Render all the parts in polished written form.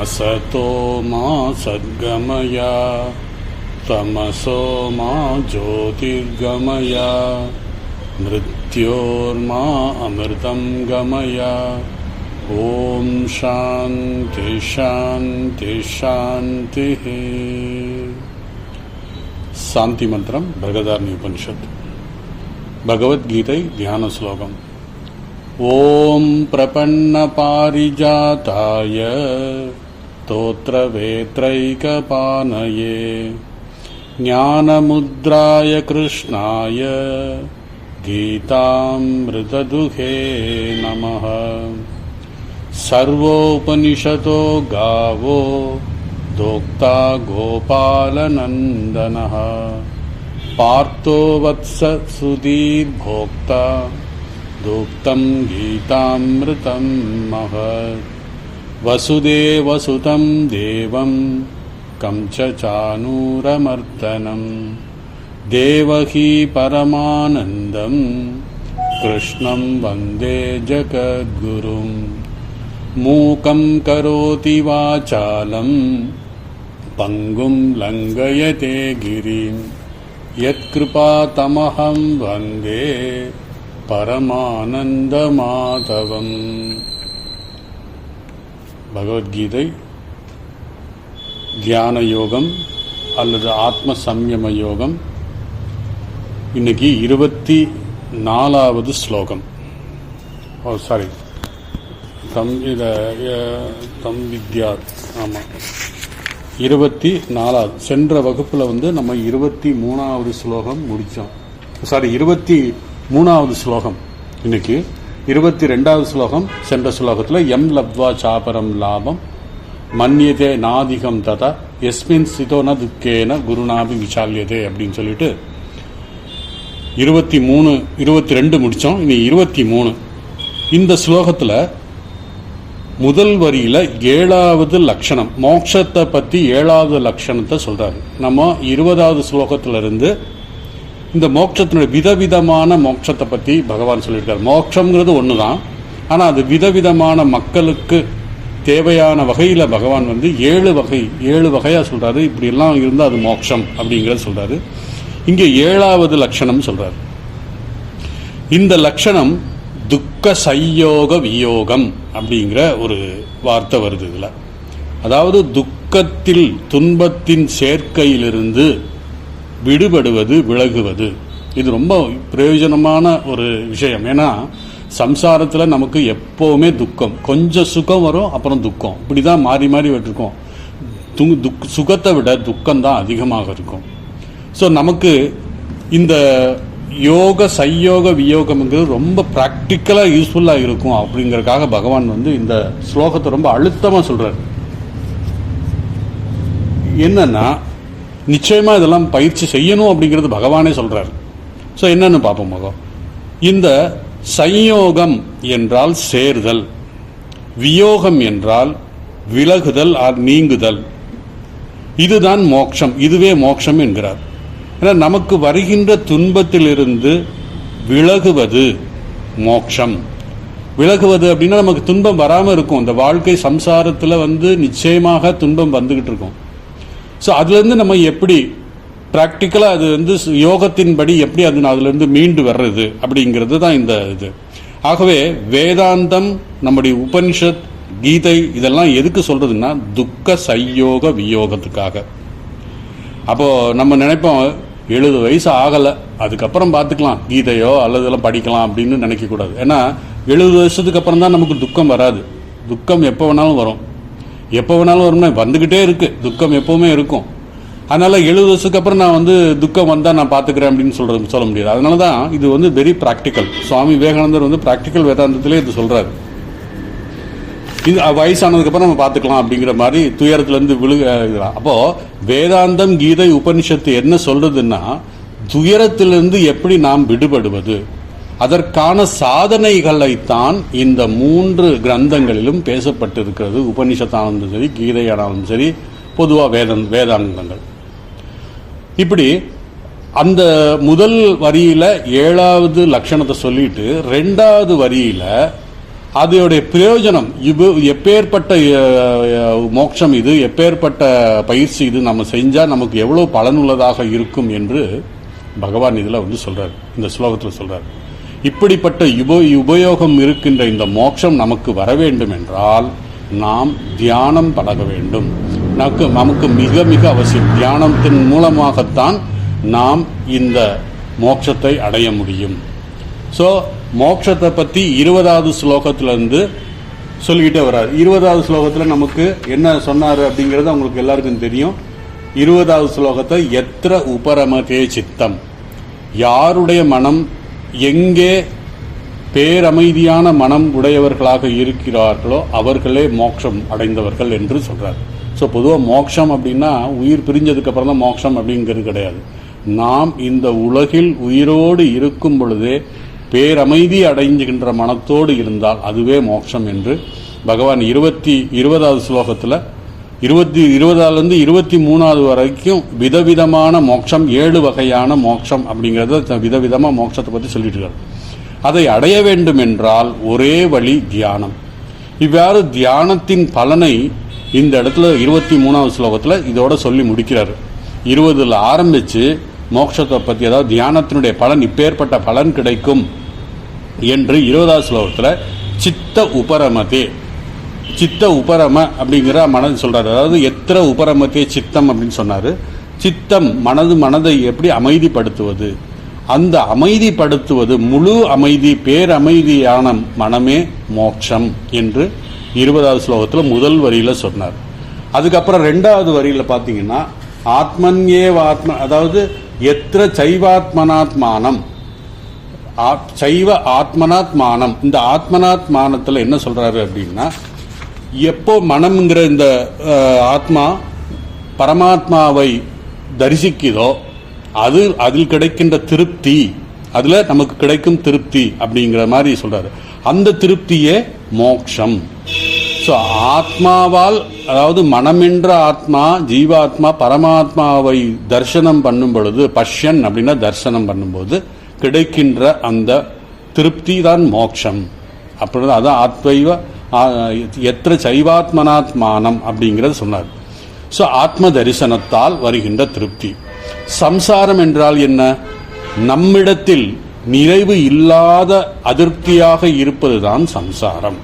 असतो मा सद्गमय तमसो मा ज्योतिर्गमय मृत्योर्मा अमृतं गमय. ओम शांति शांति शांति. शांति मंत्रम बृहदारण्यक उपनिषद भगवद गीता ध्यान श्लोकम. ओम प्रपन्न पारिजाताय स्तोत्रवेत्रैकपानये ज्ञानमुद्राय कृष्णाय गीतामृतदुहे नमः. सर्वोपनिषतो गावो दोक्ता गोपालनन्दनः पार्थो वत्स सुधीर्भोक्ता दोक्तं गीतामृतं महत्. वसुदेवसुतं देवं कंसचाणूरमर्दनं देवकी परमानन्दं कृष्णं वन्दे जगद्गुरुं. मूकं करोति वाचालं पङ्गुं लङ्घयते गिरिं यत्कृपातमहं वन्दे परमानन्दमाधवम्. பகவத்கீதை தியான யோகம் அல்லது ஆத்ம சம்யம யோகம். இன்னைக்கு 24வது ஸ்லோகம். தம் வித்யா. ஆமாம், 24வது. சென்ற வகுப்பில் நம்ம 23வது ஸ்லோகம் முடித்தோம். 23வது ஸ்லோகம். இன்னைக்கு 22வது ஸ்லோகம். சென்ற ஸ்லோகத்தில் எம் லப்வா சாபரம் லாபம் மன்யதே நாதிகம் ததா எஸ்மின் சிதோன துக்கேன குருநாபி விசால்யதே அப்படின்னு சொல்லிட்டு 23, 22 முடித்தோம். இனி 23. இந்த ஸ்லோகத்தில் முதல் வரியில் 7வது லட்சணம், மோட்சத்தை பற்றி 7வது லட்சணத்தை சொல்கிறாரு. நம்ம 20வது ஸ்லோகத்திலிருந்து இந்த மோட்சத்தினுடைய விதவிதமான மோட்சத்தை பற்றி பகவான் சொல்லியிருக்கார். மோட்சங்கிறது ஒன்று தான், ஆனால் அது விதவிதமான மக்களுக்கு தேவையான வகையில் பகவான் 7 வகையாக சொல்கிறாரு. இப்படியெல்லாம் இருந்தால் அது மோட்சம் அப்படிங்கிறத சொல்கிறாரு. இங்கே 7வது லட்சணம் சொல்கிறார். இந்த லட்சணம் துக்க சையோக வியோகம் அப்படிங்கிற ஒரு வார்த்தை வருது இதில். அதாவது துக்கத்தில், துன்பத்தின் சேர்க்கையிலிருந்து விடுபடுவது, விலகுவது. இது ரொம்ப பிரயோஜனமான ஒரு விஷயம். ஏன்னா சம்சாரத்தில் நமக்கு எப்போவுமே துக்கம், கொஞ்சம் சுகம் வரும், அப்புறம் துக்கம், இப்படி தான் மாறி மாறி விட்டுருக்கோம். சுகத்தை விட துக்கம்தான் அதிகமாக இருக்கும். ஸோ நமக்கு இந்த யோக சையோக வியோகம்ங்கிறது ரொம்ப ப்ராக்டிக்கலாக யூஸ்ஃபுல்லாக இருக்கும். அப்படிங்கிறதுக்காக பகவான் இந்த ஸ்லோகத்தை ரொம்ப அழுத்தமாக சொல்கிறார். என்னன்னா, நிச்சயமாக இதெல்லாம் பயிற்சி செய்யணும் அப்படிங்கிறது பகவானே சொல்கிறார். ஸோ என்னன்னு பார்ப்போம். இந்த சையோகம் என்றால் சேர்தல், வியோகம் என்றால் விலகுதல், நீங்குதல். இதுதான் மோட்சம், இதுவே மோட்சம் என்கிறார். ஏன்னா நமக்கு வருகின்ற துன்பத்திலிருந்து விலகுவது மோட்சம். விலகுவது அப்படின்னா நமக்கு துன்பம் வராமல் இருக்கும். இந்த வாழ்க்கை சம்சாரத்தில் நிச்சயமாக துன்பம் வந்துக்கிட்டு இருக்கும். ஸோ அதுலேருந்து நம்ம எப்படி ப்ராக்டிக்கலாக அது யோகத்தின்படி எப்படி அதுலேருந்து மீண்டு வர்றது அப்படிங்கிறது தான் இந்த இது. ஆகவே வேதாந்தம், நம்முடைய உபனிஷத், கீதை இதெல்லாம் எதுக்கு சொல்கிறதுன்னா துக்க சையோக வியோகத்துக்காக. அப்போது நம்ம நினைப்போம் 70 வயசு ஆகலை, அதுக்கப்புறம் பார்த்துக்கலாம், கீதையோ அல்லது இதெல்லாம் படிக்கலாம் அப்படின்னு நினைக்கக்கூடாது. ஏன்னா 70 வருஷத்துக்கு அப்புறம் தான் நமக்கு துக்கம் வராது. துக்கம் எப்போ வேணாலும் வரும். எப்போ வேணாலும் வரும்னா வந்துக்கிட்டே இருக்குது, துக்கம் எப்போவுமே இருக்கும். அதனால் 70 வருஷத்துக்கு அப்புறம் நான் துக்கம் வந்தால் நான் பார்த்துக்கிறேன் அப்படின்னு சொல்ல முடியாது. அதனால தான் இது வெரி ப்ராக்டிக்கல். சுவாமி விவேகானந்தர் ப்ராக்டிக்கல் வேதாந்தத்திலே இது சொல்கிறாரு. இது வயசானதுக்கப்புறம் நம்ம பார்த்துக்கலாம் அப்படிங்கிற மாதிரி துயரத்துலேருந்து இதெல்லாம். அப்போது வேதாந்தம், கீதை, உபனிஷத்து என்ன சொல்கிறதுன்னா துயரத்திலிருந்து எப்படி நாம் விடுபடுவது, அதற்கான சாதனைகளைத்தான் இந்த 3 கிரந்தங்களிலும் பேசப்பட்டிருக்கிறது. உபனிஷத்தானாலும் சரி, கீதையானாலும் சரி, பொதுவாக வேதாந்தங்கள். இப்படி அந்த முதல் வரியில் 7வது லட்சணத்தை சொல்லிட்டு 2வது வரியில் அதோடைய பிரயோஜனம் எப்பேற்பட்ட மோட்சம் இது, எப்பேற்பட்ட பயிற்சி இது நம்ம செஞ்சால் நமக்கு எவ்வளோ பலனுள்ளதாக இருக்கும் என்று பகவான் இதில் சொல்கிறார், இந்த ஸ்லோகத்தில் சொல்கிறார். இப்படிப்பட்ட உபயோகம் இருக்கின்ற இந்த மோட்சம் நமக்கு வர வேண்டும் என்றால் நாம் தியானம் பழக வேண்டும். நமக்கு மிக மிக அவசியம். தியானத்தின் மூலமாகத்தான் நாம் இந்த மோட்சத்தை அடைய முடியும். ஸோ மோட்சத்தை பற்றி 20வது ஸ்லோகத்திலிருந்து சொல்லிக்கிட்டே வர்றார். 20வது ஸ்லோகத்தில் நமக்கு என்ன சொன்னார் அப்படிங்கிறது அவங்களுக்கு எல்லாருக்கும் தெரியும். 20வது ஸ்லோகத்தை எத்திர உபரமதே சித்தம், யாருடைய மனம் எங்கே பேரமைதியான மனம் உடையவர்களாக இருக்கிறார்களோ அவர்களே மோட்சம் அடைந்தவர்கள் என்று சொல்றார். ஸோ பொதுவாக மோட்சம் அப்படின்னா உயிர் பிரிஞ்சதுக்கு அப்புறம் தான் மோட்சம் அப்படிங்கிறது கிடையாது. நாம் இந்த உலகில் உயிரோடு இருக்கும் பொழுதே பேரமைதி அடைஞ்சுகின்ற மனத்தோடு இருந்தால் அதுவே மோட்சம் என்று பகவான் 20வது ஸ்லோகத்தில் 20லிருந்து 23வது வரைக்கும் விதவிதமான மோட்சம், 7 வகையான மோட்சம் அப்படிங்கிறத விதவிதமாக மோட்சத்தை பற்றி சொல்லிட்டு இருக்காரு. அதை அடைய வேண்டும் என்றால் ஒரே வழி தியானம். இவ்வாறு தியானத்தின் பலனை இந்த இடத்துல 23வது ஸ்லோகத்தில் இதோட சொல்லி முடிக்கிறார். 20ல் ஆரம்பித்து மோட்சத்தை பற்றி, அதாவது தியானத்தினுடைய பலன், இப்பேற்பட்ட பலன் கிடைக்கும் என்று 20வது ஸ்லோகத்தில் சித்த உபரமதே, சித்த உபரம அப்படிங்கிற மனது சொல்றாரு. அதாவது எத்திர உபரமத்தே சித்தம் அப்படின்னு சொன்னாரு. சித்தம் மனதை எப்படி அமைதிப்படுத்துவது, அந்த அமைதிப்படுத்துவது முழு அமைதி, பேரமைதியான மனமே மோட்சம் என்று 20வது ஸ்லோகத்தில் முதல் வரியில சொன்னார். அதுக்கப்புறம் 2வது வரியில பார்த்தீங்கன்னா ஆத்மன்யேவாத்ம, அதாவது எத்திர சைவாத்மனாத்மானம், சைவ ஆத்மனாத்மானம். இந்த ஆத்மனாத்மானத்தில் என்ன சொல்றாரு அப்படின்னா, எப்போ மனம்ங்கிற இந்த ஆத்மா பரமாத்மாவை தரிசிக்குதோ அதில் கிடைக்கின்ற திருப்தி, அதில் நமக்கு கிடைக்கும் திருப்தி அப்படிங்கிற மாதிரி சொல்றாரு. அந்த திருப்தியே மோட்சம். ஸோ ஆத்மாவால், அதாவது மனமென்ற ஆத்மா, ஜீவாத்மா பரமாத்மாவை தரிசனம் பண்ணும் பொழுது, பஷ்யன் அப்படின்னா தரிசனம் பண்ணும்போது கிடைக்கின்ற அந்த திருப்தி தான் மோட்சம். அப்படி அதான் ஆத்வைவ எத்திர சைவாத்மனாத்மானம் அப்படிங்கிறது சொன்னார். ஸோ ஆத்ம தரிசனத்தால் வருகின்ற திருப்தி. சம்சாரம் என்றால் என்ன? நம்மிடத்தில் நிறைவு இல்லாத அதிருப்தியாக இருப்பதுதான் சம்சாரம்.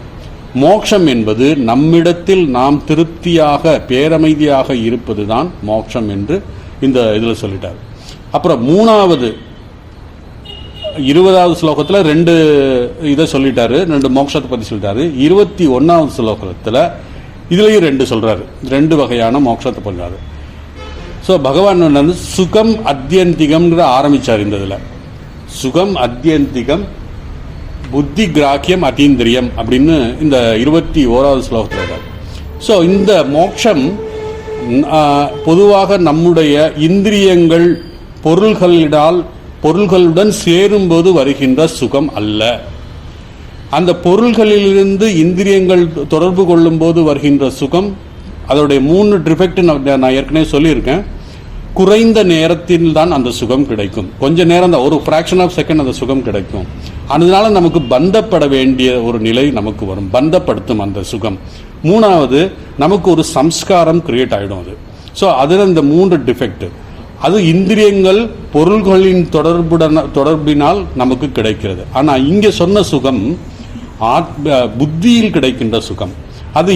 மோட்சம் என்பது நம்மிடத்தில் நாம் திருப்தியாக பேரமைதியாக இருப்பதுதான் மோட்சம் என்று இந்த இதில் சொல்லிட்டார். அப்புறம் 20வது ஸ்லோகத்தில் 2 இதை சொல்லிட்டாரு, 2 மோட்சத்தை பற்றி சொல்லிட்டாரு. 21வது ஸ்லோகத்தில் இதுலேயும் 2 சொல்றாரு, 2 வகையான மோட்சத்தை சொல்றாரு. ஸோ பகவான் சுகம் அத்தியந்திகம்ங்கிற ஆரம்பிச்சார். இந்த இதில் சுகம் அத்தியந்திகம் புத்தி கிராக்கியம் அதீந்திரியம் அப்படின்னு இந்த 21வது ஸ்லோகத்தில் இருக்கார். ஸோ இந்த மோட்சம் பொதுவாக நம்முடைய இந்திரியங்கள் பொருள்களுடன் சேரும்போது வருகின்ற சுகம் அல்ல. அந்த பொருள்களிலிருந்து இந்திரியங்கள் தொடர்பு கொள்ளும் போது வருகின்ற சுகம், அதோடைய 3 டிஃபெக்ட் நான் ஏற்கனவே சொல்லியிருக்கேன். குறைந்த நேரத்தில் தான் அந்த சுகம் கிடைக்கும். கொஞ்ச நேரம் தான், ஒரு ஃப்ராக்ஷன் ஆஃப் செகண்ட் அந்த சுகம் கிடைக்கும். அதனால நமக்கு பந்தப்பட வேண்டிய ஒரு நிலை நமக்கு வரும், பந்தப்படுத்தும் அந்த சுகம். 3வது, நமக்கு ஒரு சம்ஸ்காரம் கிரியேட் ஆகிடும் அது. ஸோ அதில் இந்த 3 டிஃபெக்ட், அது இந்திரியங்கள் பொருள்களின் தொடர்பினால் நமக்கு கிடைக்கிறது. ஆனால் இங்கே சொன்ன சுகம் புத்தியில் கிடைக்கின்ற சுகம். அது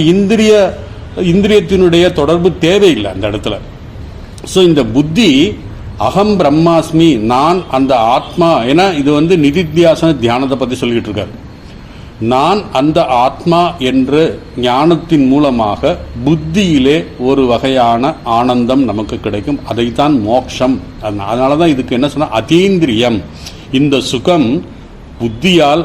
இந்திரியத்தினுடைய தொடர்பு தேவையில்லை அந்த இடத்துல. ஸோ இந்த புத்தி அகம் பிரம்மாஸ்மி, நான் அந்த ஆத்மா, ஏன்னா இது நிதித்தியாசன தியானத்தை பற்றி சொல்லிட்டு இருக்காரு. நான் அந்த ஆத்மா என்ற ஞானத்தின் மூலமாக புத்தியிலே ஒரு வகையான ஆனந்தம் நமக்கு கிடைக்கும். அதைத்தான் மோட்சம். அதனால தான் இதுக்கு என்ன சொன்னா அதீந்திரியம். இந்த சுகம் புத்தியால்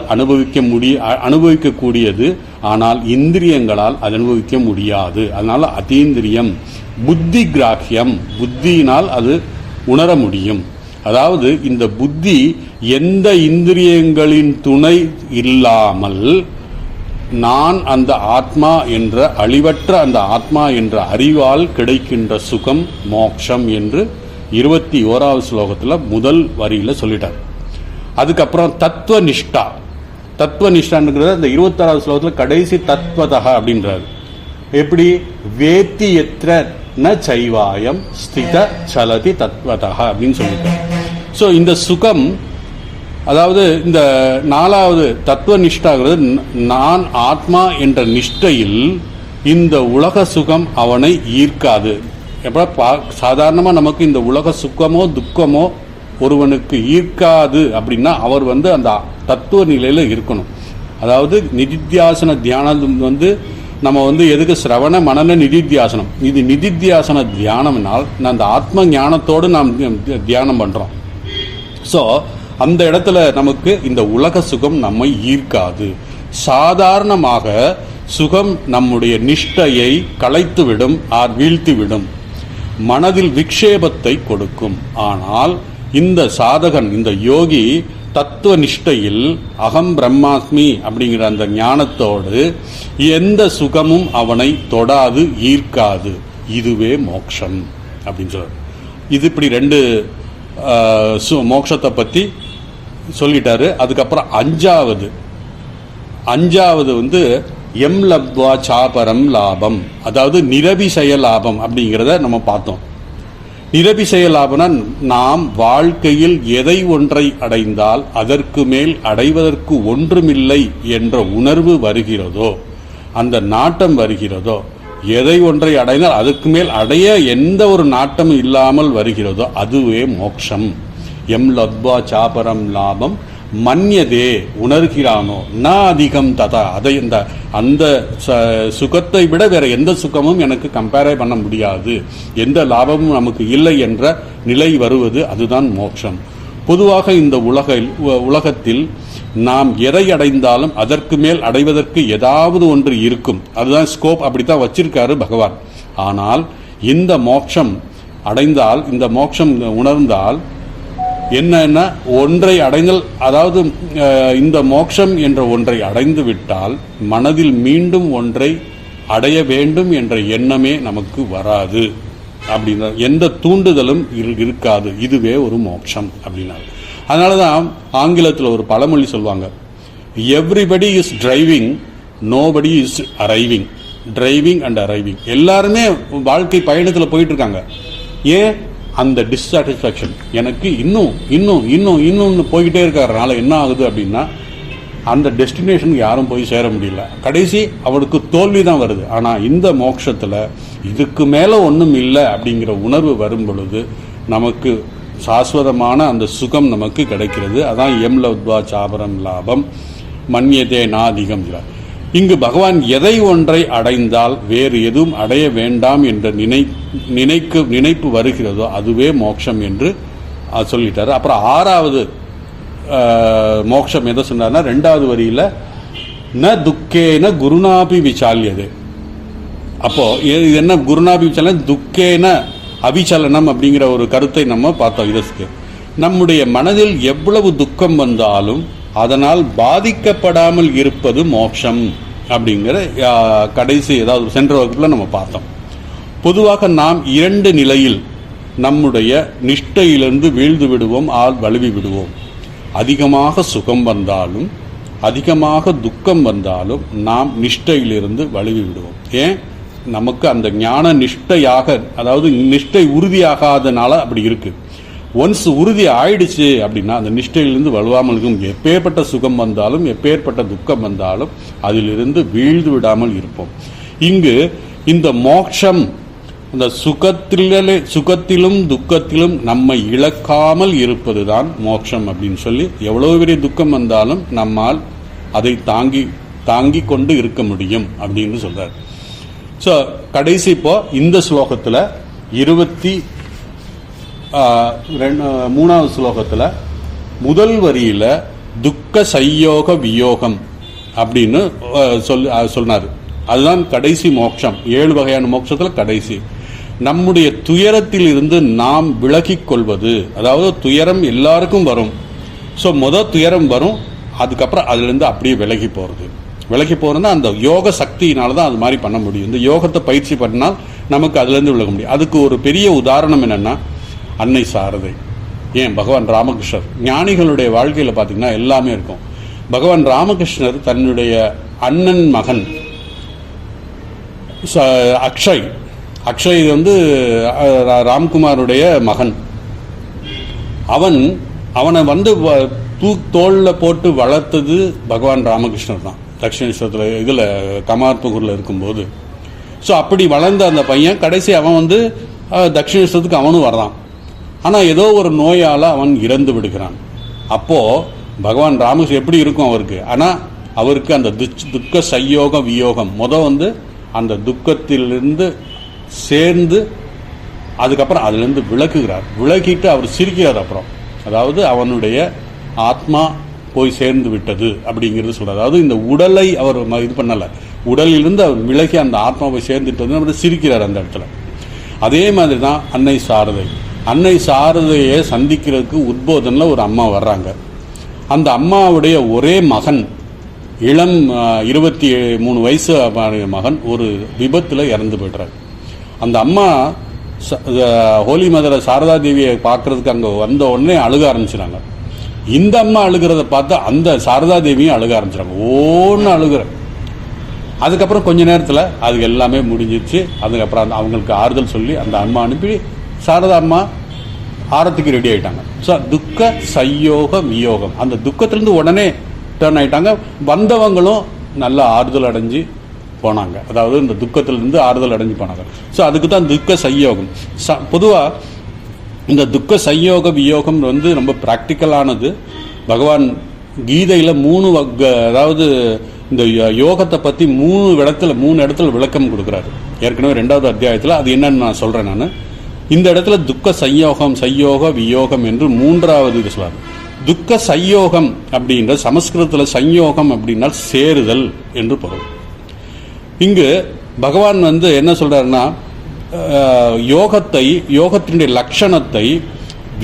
அனுபவிக்கக்கூடியது, ஆனால் இந்திரியங்களால் அனுபவிக்க முடியாது. அதனால அதீந்திரியம். புத்தி கிராக்கியம், புத்தியினால் அது உணர முடியும். அதாவது இந்த புத்தி எந்த இந்திரியங்களின் துணை இல்லாமல் நான் அந்த ஆத்மா என்ற அழிவற்ற அந்த ஆத்மா என்ற அறிவால் கிடைக்கின்ற சுகம் மோட்சம் என்று 21வது ஸ்லோகத்தில் முதல் வரியில சொல்லிட்டார். அதுக்கப்புறம் தத்துவ நிஷ்டா, தத்துவ நிஷ்டான்ங்கிறத இந்த 26வது ஸ்லோகத்தில் கடைசி தத்வதா அப்படின்றாரு. எப்படி? வேத்தி எத்திர ந சைவாயம் ஸ்தித சலதி தத்வதா அப்படின்னு சொல்லிட்டார். ஸோ இந்த சுகம், அதாவது இந்த 4வது தத்துவ நிஷ்டாகிறது, நான் ஆத்மா என்ற நிஷ்டையில் இந்த உலக சுகம் அவனை ஈர்க்காது. எப்போ சாதாரணமாக நமக்கு இந்த உலக சுகமோ துக்கமோ ஒருவனுக்கு ஈர்க்காது அப்படின்னா அவர் அந்த தத்துவ நிலையில் இருக்கணும். அதாவது நிதித்தியாசன தியானம் நம்ம எதுக்கு சிரவண மனன நிதித்தியாசனம், இது நிதித்தியாசன தியானம்னால் அந்த ஆத்ம ஞானத்தோடு நாம் தியானம் பண்ணுறோம். ஸோ அந்த இடத்துல நமக்கு இந்த உலக சுகம் நம்மை ஈர்க்காது. சாதாரணமாக சுகம் நம்முடைய நிஷ்டையை களைத்துவிடும், வீழ்த்திவிடும், மனதில் விக்ஷேபத்தை கொடுக்கும். ஆனால் இந்த சாதகன், இந்த யோகி தத்துவ நிஷ்டையில் அகம் பிரம்மாஸ்மி அப்படிங்கிற அந்த ஞானத்தோடு எந்த சுகமும் அவனை தொடாது, ஈர்க்காது. இதுவே மோட்சம் அப்படின்னு சொல்றாரு. இது இப்படி 2 மோட்சத்தை பற்றி சொல்லிட்டாரு. அதுக்கப்புறம் அஞ்சாவது எம் லப்வா சாபரம் லாபம், அதாவது நிரபிசய லாபம் அப்படிங்கிறத நம்ம பார்த்தோம். நிரபிசய லாபம்னா நாம் வாழ்க்கையில் எதை ஒன்றை அடைந்தால் அதற்கு மேல் அடைவதற்கு ஒன்றுமில்லை என்ற உணர்வு வருகிறதோ, அந்த நாட்டம் வருகிறதோ, எதை ஒன்றை அடைந்தால் அதற்கு மேல் அடைய எந்த ஒரு நாட்டமும் இல்லாமல் வருகிறதோ அதுவே மோட்சம். எம் லப்வா சாபரம் லாபம் மன்யதே, உணர்கிறானோ, ந அதிகம் ததா, அதை அந்த சுகத்தை விட வேற எந்த சுகமும் எனக்கு கம்பேரே பண்ண முடியாது, எந்த லாபமும் நமக்கு இல்லை என்ற நிலை வருவது அதுதான் மோட்சம். பொதுவாக இந்த உலகத்தில் நாம் எதை அடைந்தாலும் அதற்கு மேல் அடைவதற்கு ஏதாவது ஒன்று இருக்கும். அதுதான் ஸ்கோப், அப்படித்தான் வச்சிருக்காரு பகவான். ஆனால் இந்த மோட்சம் அடைந்தால், இந்த மோட்சம் உணர்ந்தால் என்ன, ஒன்றை அடைந்தல், அதாவது இந்த மோட்சம் என்ற ஒன்றை அடைந்து விட்டால் மனதில் மீண்டும் ஒன்றை அடைய வேண்டும் என்ற எண்ணமே நமக்கு வராது. அப்படின்னா எந்த தூண்டுதலும் இருக்காது. இதுவே ஒரு மோட்சம் அப்படின்னா. அதனால தான் ஆங்கிலத்தில் ஒரு பழமொழி சொல்லுவாங்க, everybody is driving, nobody is arriving. Driving and arriving, எல்லாருமே வாழ்க்கை பயணத்தில் போயிட்டு இருக்காங்க. ஏன்? அந்த டிஸ்சாட்டிஸ்ஃபேக்ஷன், எனக்கு இன்னும் போய்கிட்டே இருக்கிறதுனால என்ன ஆகுது அப்படின்னா அந்த டெஸ்டினேஷனுக்கு யாரும் போய் சேர முடியல. கடைசி அவனுக்கு தோல்வி தான் வருது. ஆனால் இந்த மோட்சத்தில் இதுக்கு மேலே ஒன்றும் இல்லை அப்படிங்கிற உணர்வு வரும் பொழுது நமக்கு சாஸ்வதமான அந்த சுகம் நமக்கு கிடைக்கிறது. அதான் எம் லப்வா சாபரம் லாபம் மன்யதே நாதிகம். இங்கு பகவான் எதை ஒன்றை அடைந்தால் வேறு எதுவும் அடைய வேண்டாம் என்ற நினைப்பு வருகிறதோ அதுவே மோட்சம் என்று சொல்லிட்டாரு. அப்புறம் 6வது மோட்சம் எதை சொன்னார்னா 2வது வரியில ந துக்கேன குருநாபி விசால்யது. அப்போ என்ன குருநாபி விசாலன, துக்கேன அவிச்சலனம் அப்படிங்கிற ஒரு கருத்தை நம்ம பார்த்தோம். இதற்கு நம்முடைய மனதில் எவ்வளவு துக்கம் வந்தாலும் அதனால் பாதிக்கப்படாமல் இருப்பது மோட்சம் அப்படிங்கிற கடைசி, ஏதாவது சென்ற வகுப்பில் நம்ம பார்த்தோம். பொதுவாக நாம் 2 நிலையில் நம்முடைய நிஷ்டையிலிருந்து வீழ்ந்து விடுவோம், வழுவி விடுவோம். அதிகமாக சுகம் வந்தாலும் அதிகமாக துக்கம் வந்தாலும் நாம் நிஷ்டையிலிருந்து வழுவி விடுவோம். ஏன்? நமக்கு அந்த ஞான நிஷ்டையாக, அதாவது நிஷ்டை உறுதியாகாதனால அப்படி இருக்கு. ஒன்ஸ் உறுதி ஆயிடுச்சு அப்படின்னா அந்த நிஷ்டையிலிருந்து வலுவாமல் இருக்கும். எப்பேற்பட்ட சுகம் வந்தாலும் எப்பேற்பட்ட துக்கம் வந்தாலும் அதிலிருந்து வீழ்ந்து விடாமல் இருப்போம். இங்கு இந்த மோட்சம் அந்த சுகத்திலும் துக்கத்திலும் நம்மை இழக்காமல் இருப்பதுதான் மோட்சம் அப்படின்னு சொல்லி, எவ்வளவு பெரிய துக்கம் வந்தாலும் நம்மால் அதை தாங்கி கொண்டு இருக்க முடியும் அப்படின்னு சொல்றார். ஸோ கடைசி இப்போ இந்த ஸ்லோகத்தில் 23வது ஸ்லோகத்தில் முதல் வரியில துக்க சையோக வியோகம் அப்படின்னு சொன்னார். அதுதான் கடைசி மோட்சம். 7 வகையான மோட்சத்தில் கடைசி நம்முடைய துயரத்தில் இருந்து நாம் விலகிக் கொள்வது. அதாவது துயரம் எல்லாருக்கும் வரும். ஸோ துயரம் வரும், அதுக்கப்புறம் அதுலேருந்து அப்படியே விலகி போகிறதுனா அந்த யோக சக்தியினால தான் அது மாதிரி பண்ண முடியும். இந்த யோகத்தை பயிற்சி பண்ணால் நமக்கு அதுலேருந்து விலக முடியும். அதுக்கு ஒரு பெரிய உதாரணம் என்னென்னா அன்னை சாரதை. ஏன் பகவான் ராமகிருஷ்ணர், ஞானிகளுடைய வாழ்க்கையில் பார்த்தீங்கன்னா எல்லாமே இருக்கும். பகவான் ராமகிருஷ்ணர் தன்னுடைய அண்ணன் மகன் அக்ஷய் வந்து ராம்குமாருடைய மகன். அவனை வந்து தோல்ல போட்டு வளர்த்தது பகவான் ராமகிருஷ்ணர் தான், தட்சிணேஸ்வரத்தில் இதில் கமார்பூரில் இருக்கும்போது. ஸோ அப்படி வளர்ந்த அந்த பையன் கடைசி அவன் வந்து தட்சிணேஸ்வரத்துக்கு அவனும் வர்றான். ஆனால் ஏதோ ஒரு நோயால் அவன் இறந்து விடுகிறான். அப்போது பகவான் ராமகிருஷ்ணன் எப்படி இருக்கும் அவருக்கு? ஆனால் அவருக்கு அந்த துக்க சையோக வியோகம் வந்து அந்த துக்கத்திலிருந்து சேர்ந்து அதுக்கப்புறம் அதிலிருந்து விலகிட்டு அவர் சிரிக்கிறார். அப்புறம் அதாவது அவனுடைய ஆத்மா போய் சேர்ந்து விட்டது அப்படிங்கிறது சொல்றாரு. அதாவது இந்த உடலை அவர் இது பண்ணலை, உடலிலிருந்து அவர் விலகி அந்த ஆத்மா போய் சேர்ந்துட்டு அவர் சிரிக்கிறார் அந்த இடத்துல. அதே மாதிரி தான் அன்னை சாரதையை சந்திக்கிறதுக்கு உத்போதனில் ஒரு அம்மா வர்றாங்க. அந்த அம்மாவுடைய ஒரே மகன், இளம் 23 வயசு மகன் ஒரு விபத்தில் இறந்து போய்ட்றாரு. அந்த அம்மா ஹோலி மதரை சாரதா தேவியை பார்க்கறதுக்கு அங்கே வந்த உடனே அழுக ஆரம்பிச்சிடாங்க. இந்த அம்மா அழுகிறத பார்த்து அந்த சாரதா தேவியும் அழுக ஆரம்பிச்சிடாங்க. ஒன்று அழுகிற. அதுக்கப்புறம் கொஞ்ச நேரத்தில் அது எல்லாமே முடிஞ்சிச்சு. அதுக்கப்புறம் அவங்களுக்கு ஆறுதல் சொல்லி அந்த அம்மா அனுப்பி சாரதா அம்மா ஆரத்துக்கு ரெடி ஆகிட்டாங்க. ஸோ துக்க சையோக வியோகம், அந்த துக்கத்திலேருந்து உடனே டேர்ன் ஆகிட்டாங்க. வந்தவங்களும் நல்ல ஆறுதல் அடைஞ்சு போனாங்க. அதாவது இந்த துக்கத்திலிருந்து ஆறுதல் அடைஞ்சு போனாங்க. ஸோ அதுக்கு தான் துக்க சையோகம். பொதுவாக இந்த துக்க சையோக வியோகம் வந்து ரொம்ப ப்ராக்டிக்கலானது. பகவான் கீதையில் 3 அதாவது இந்த யோகத்தை பற்றி 3 இடத்துல விளக்கம் கொடுக்குறாரு. ஏற்கனவே 2வது அத்தியாயத்தில் அது என்னன்னு நான் சொல்கிறேன். நான் இந்த இடத்துல துக்க சையோக வியோகம் என்று 3வது இது சொல்றாரு. துக்க சையோகம் அப்படின்ற சமஸ்கிருதத்தில் சையோகம் அப்படின்னா சேருதல் என்று பொருள். இங்கு பகவான் வந்து என்ன சொல்றாருன்னா, யோகத்தினுடைய லட்சணத்தை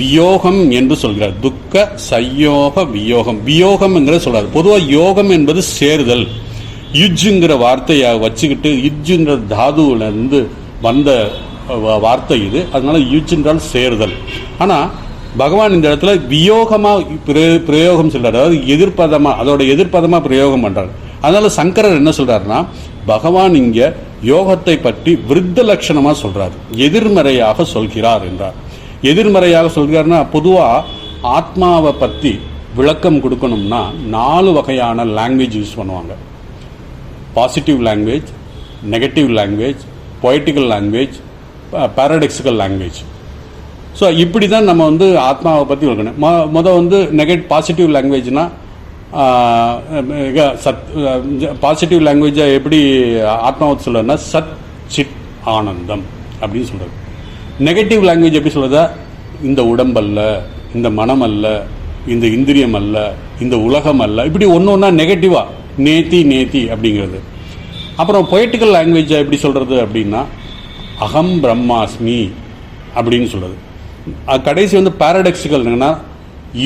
வியோகம் என்று சொல்கிறார். துக்க சையோக வியோகம், வியோகம்ங்கிற சொல்றாரு. பொதுவாக யோகம் என்பது சேருதல். யுஜ்ஜுங்கிற வார்த்தையை வச்சுக்கிட்டு, யுஜ்ஜுங்கிற தாதுல இருந்து வந்த வார்த்தை இது. அதனால யுஜ் என்றால் சேருதல். ஆனால் பகவான் இந்த இடத்துல வியோகமாக பிரயோகம் சொல்றாரு. அதாவது அதோட எதிர்ப்பதமா பிரயோகம் பண்றாரு. அதனால சங்கரர் என்ன சொல்றாருன்னா, பகவான் இங்க யோகத்தை பற்றி விருத்த லட்சணமா சொல்றாரு, எதிர்மறையாக சொல்கிறார் என்றார். எதிர்மறையாக சொல்கிறார்னா, பொதுவா ஆத்மாவை பற்றி விளக்கம் கொடுக்கணும்னா 4 வகையான லாங்குவேஜ் யூஸ் பண்ணுவாங்க. Positive language, negative language, poetical language, paradoxical language. So இப்படி தான் நம்ம வந்து ஆத்மாவை பற்றி விளக்கணும். வந்து பாசிட்டிவ் லாங்குவேஜ்னா பாசிட்டிவ் லாங்குவேஜை எப்படி ஆத்மாவை சொல்றதுன்னா சத் சித் ஆனந்தம் அப்படின்னு சொல்றது. நெகட்டிவ் லாங்குவேஜ் எப்படி சொல்றதா, இந்த உடம்பல்ல, இந்த மனம் அல்ல, இந்த இந்திரியம் அல்ல, இந்த உலகம் அல்ல, இப்படி ஒன்றா நெகட்டிவா நேத்தி அப்படிங்கிறது. அப்புறம் பொய்டிக்கல் லாங்குவேஜை எப்படி சொல்றது அப்படின்னா அகம் பிரம்மாஸ்மி அப்படின்னு சொல்றது. கடைசி வந்து பாரடாக்சிக்கல் என்னன்னா,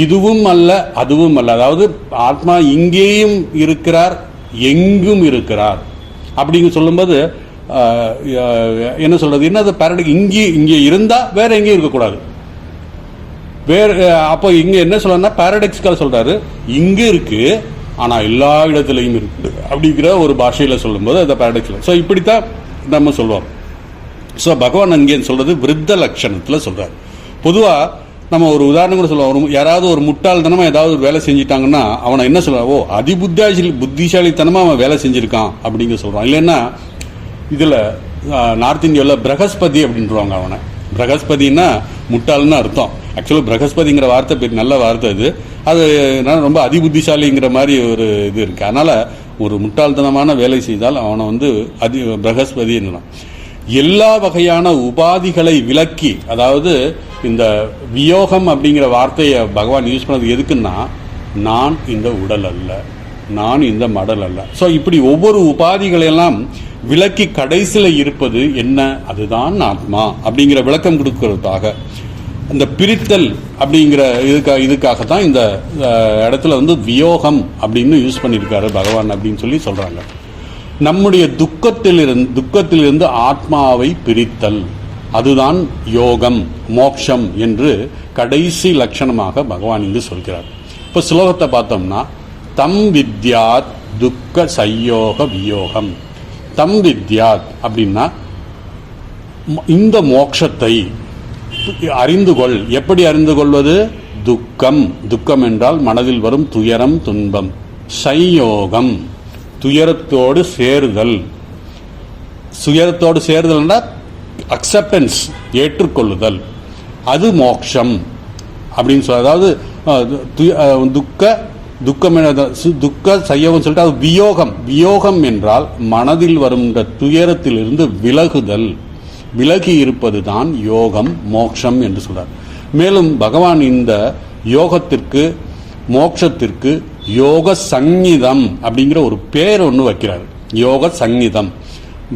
இதுவும் அல்ல அதுவும் அல்ல. அதாவது ஆத்மா இங்கேயும் இருக்கிறார் எங்கும் இருக்கிறார் அப்படிங்க சொல்லும்போது என்ன சொல்றது, என்னது பாரடாக்ஸ், இங்கே இருந்தா வேற எங்கேயும் இருக்கக்கூடாது. அப்போ இங்க என்ன சொல்றா பாரடாக்சிக்கல் சொல்றாரு, இங்க இருக்கு ஆனா எல்லா இடத்துலையும் இருக்கு அப்படிங்கிற ஒரு பாஷையில சொல்லும்போது அதை பாரடாக்சிக்கல். ஸோ இப்படித்தான் நம்ம சொல்லுவோம். ஸோ பகவான் அங்கே சொல்றது விருத்த லட்சணத்தில் சொல்றாரு. பொதுவாக நம்ம ஒரு உதாரணம் கூட சொல்லுவோம். யாராவது ஒரு முட்டாள்தனமாக ஏதாவது ஒரு வேலை செஞ்சிட்டாங்கன்னா அவனை என்ன சொல்லுவா, புத்திசாலித்தனமாக அவன் வேலை செஞ்சிருக்கான் அப்படிங்க சொல்கிறான். இல்லைன்னா இதில் நார்த் இந்தியாவில் பிரகஸ்பதி அப்படின்றவாங்க அவனை. பிரகஸ்பதினா முட்டாள்னு அர்த்தம். ஆக்சுவலாக பிரகஸ்பதிங்கிற வார்த்தை நல்ல வார்த்தை இது. அது ரொம்ப அதிபுத்திசாலிங்கிற மாதிரி ஒரு இது இருக்குது. அதனால் ஒரு முட்டாள்தனமான வேலை செய்தால் அவனை வந்து பிரகஸ்பதி என்னலாம். எல்லா வகையான உபாதிகளை விலக்கி, அதாவது இந்த வியோகம் அப்படிங்கிற வார்த்தையை பகவான் யூஸ் பண்ணது எதுக்குன்னா, நான் இந்த உடல் அல்ல, நான் இந்த மடல் அல்ல. ஸோ இப்படி ஒவ்வொரு உபாதிகளெல்லாம் விலக்கி கடைசியில் இருப்பது என்ன, அதுதான் ஆத்மா அப்படிங்கிற விளக்கம் கொடுக்கறதுக்காக, இந்த பிரித்தல் அப்படிங்கிற இதுக்காகத்தான் இந்த இடத்துல வந்து வியோகம் அப்படின்னு யூஸ் பண்ணியிருக்காரு பகவான் அப்படின்னு சொல்லி சொல்றாங்க. நம்முடைய துக்கத்திலிருந்து ஆத்மாவை பிரித்தல், அதுதான் யோகம், மோக்ஷம் என்று கடைசி லட்சணமாக பகவான் இங்கு சொல்கிறார். இப்போ ஸ்லோகத்தை பார்த்தோம்னா, தம் வித்யாத் துக்க சையோக வியோகம். தம் வித்யாத் அப்படின்னா இந்த மோட்சத்தை அறிந்து கொள். எப்படி அறிந்து கொள்வது? துக்கம், துக்கம் என்றால் மனதில் வரும் துயரம், துன்பம். சையோகம், துயரத்தோடு சேருதல். துயரத்தோடு சேருதல் என்றால் அக்செப்டன்ஸ், ஏற்றுக்கொள்ளுதல். அது மோட்சம் அப்படின்னு சொல்ல. அதாவது துக்க சையோகம் சொல்லிட்டு அது வியோகம். வியோகம் என்றால் மனதில் வருகின்ற துயரத்திலிருந்து விலகுதல், விலகி இருப்பது தான் யோகம், மோட்சம் என்று சொல்றார். மேலும் பகவான் இந்த யோகத்திற்கு, மோட்சத்திற்கு யோக சங்கீதம் அப்படிங்கிற ஒரு பேர் ஒன்று வைக்கிறார். யோக சங்கீதம்.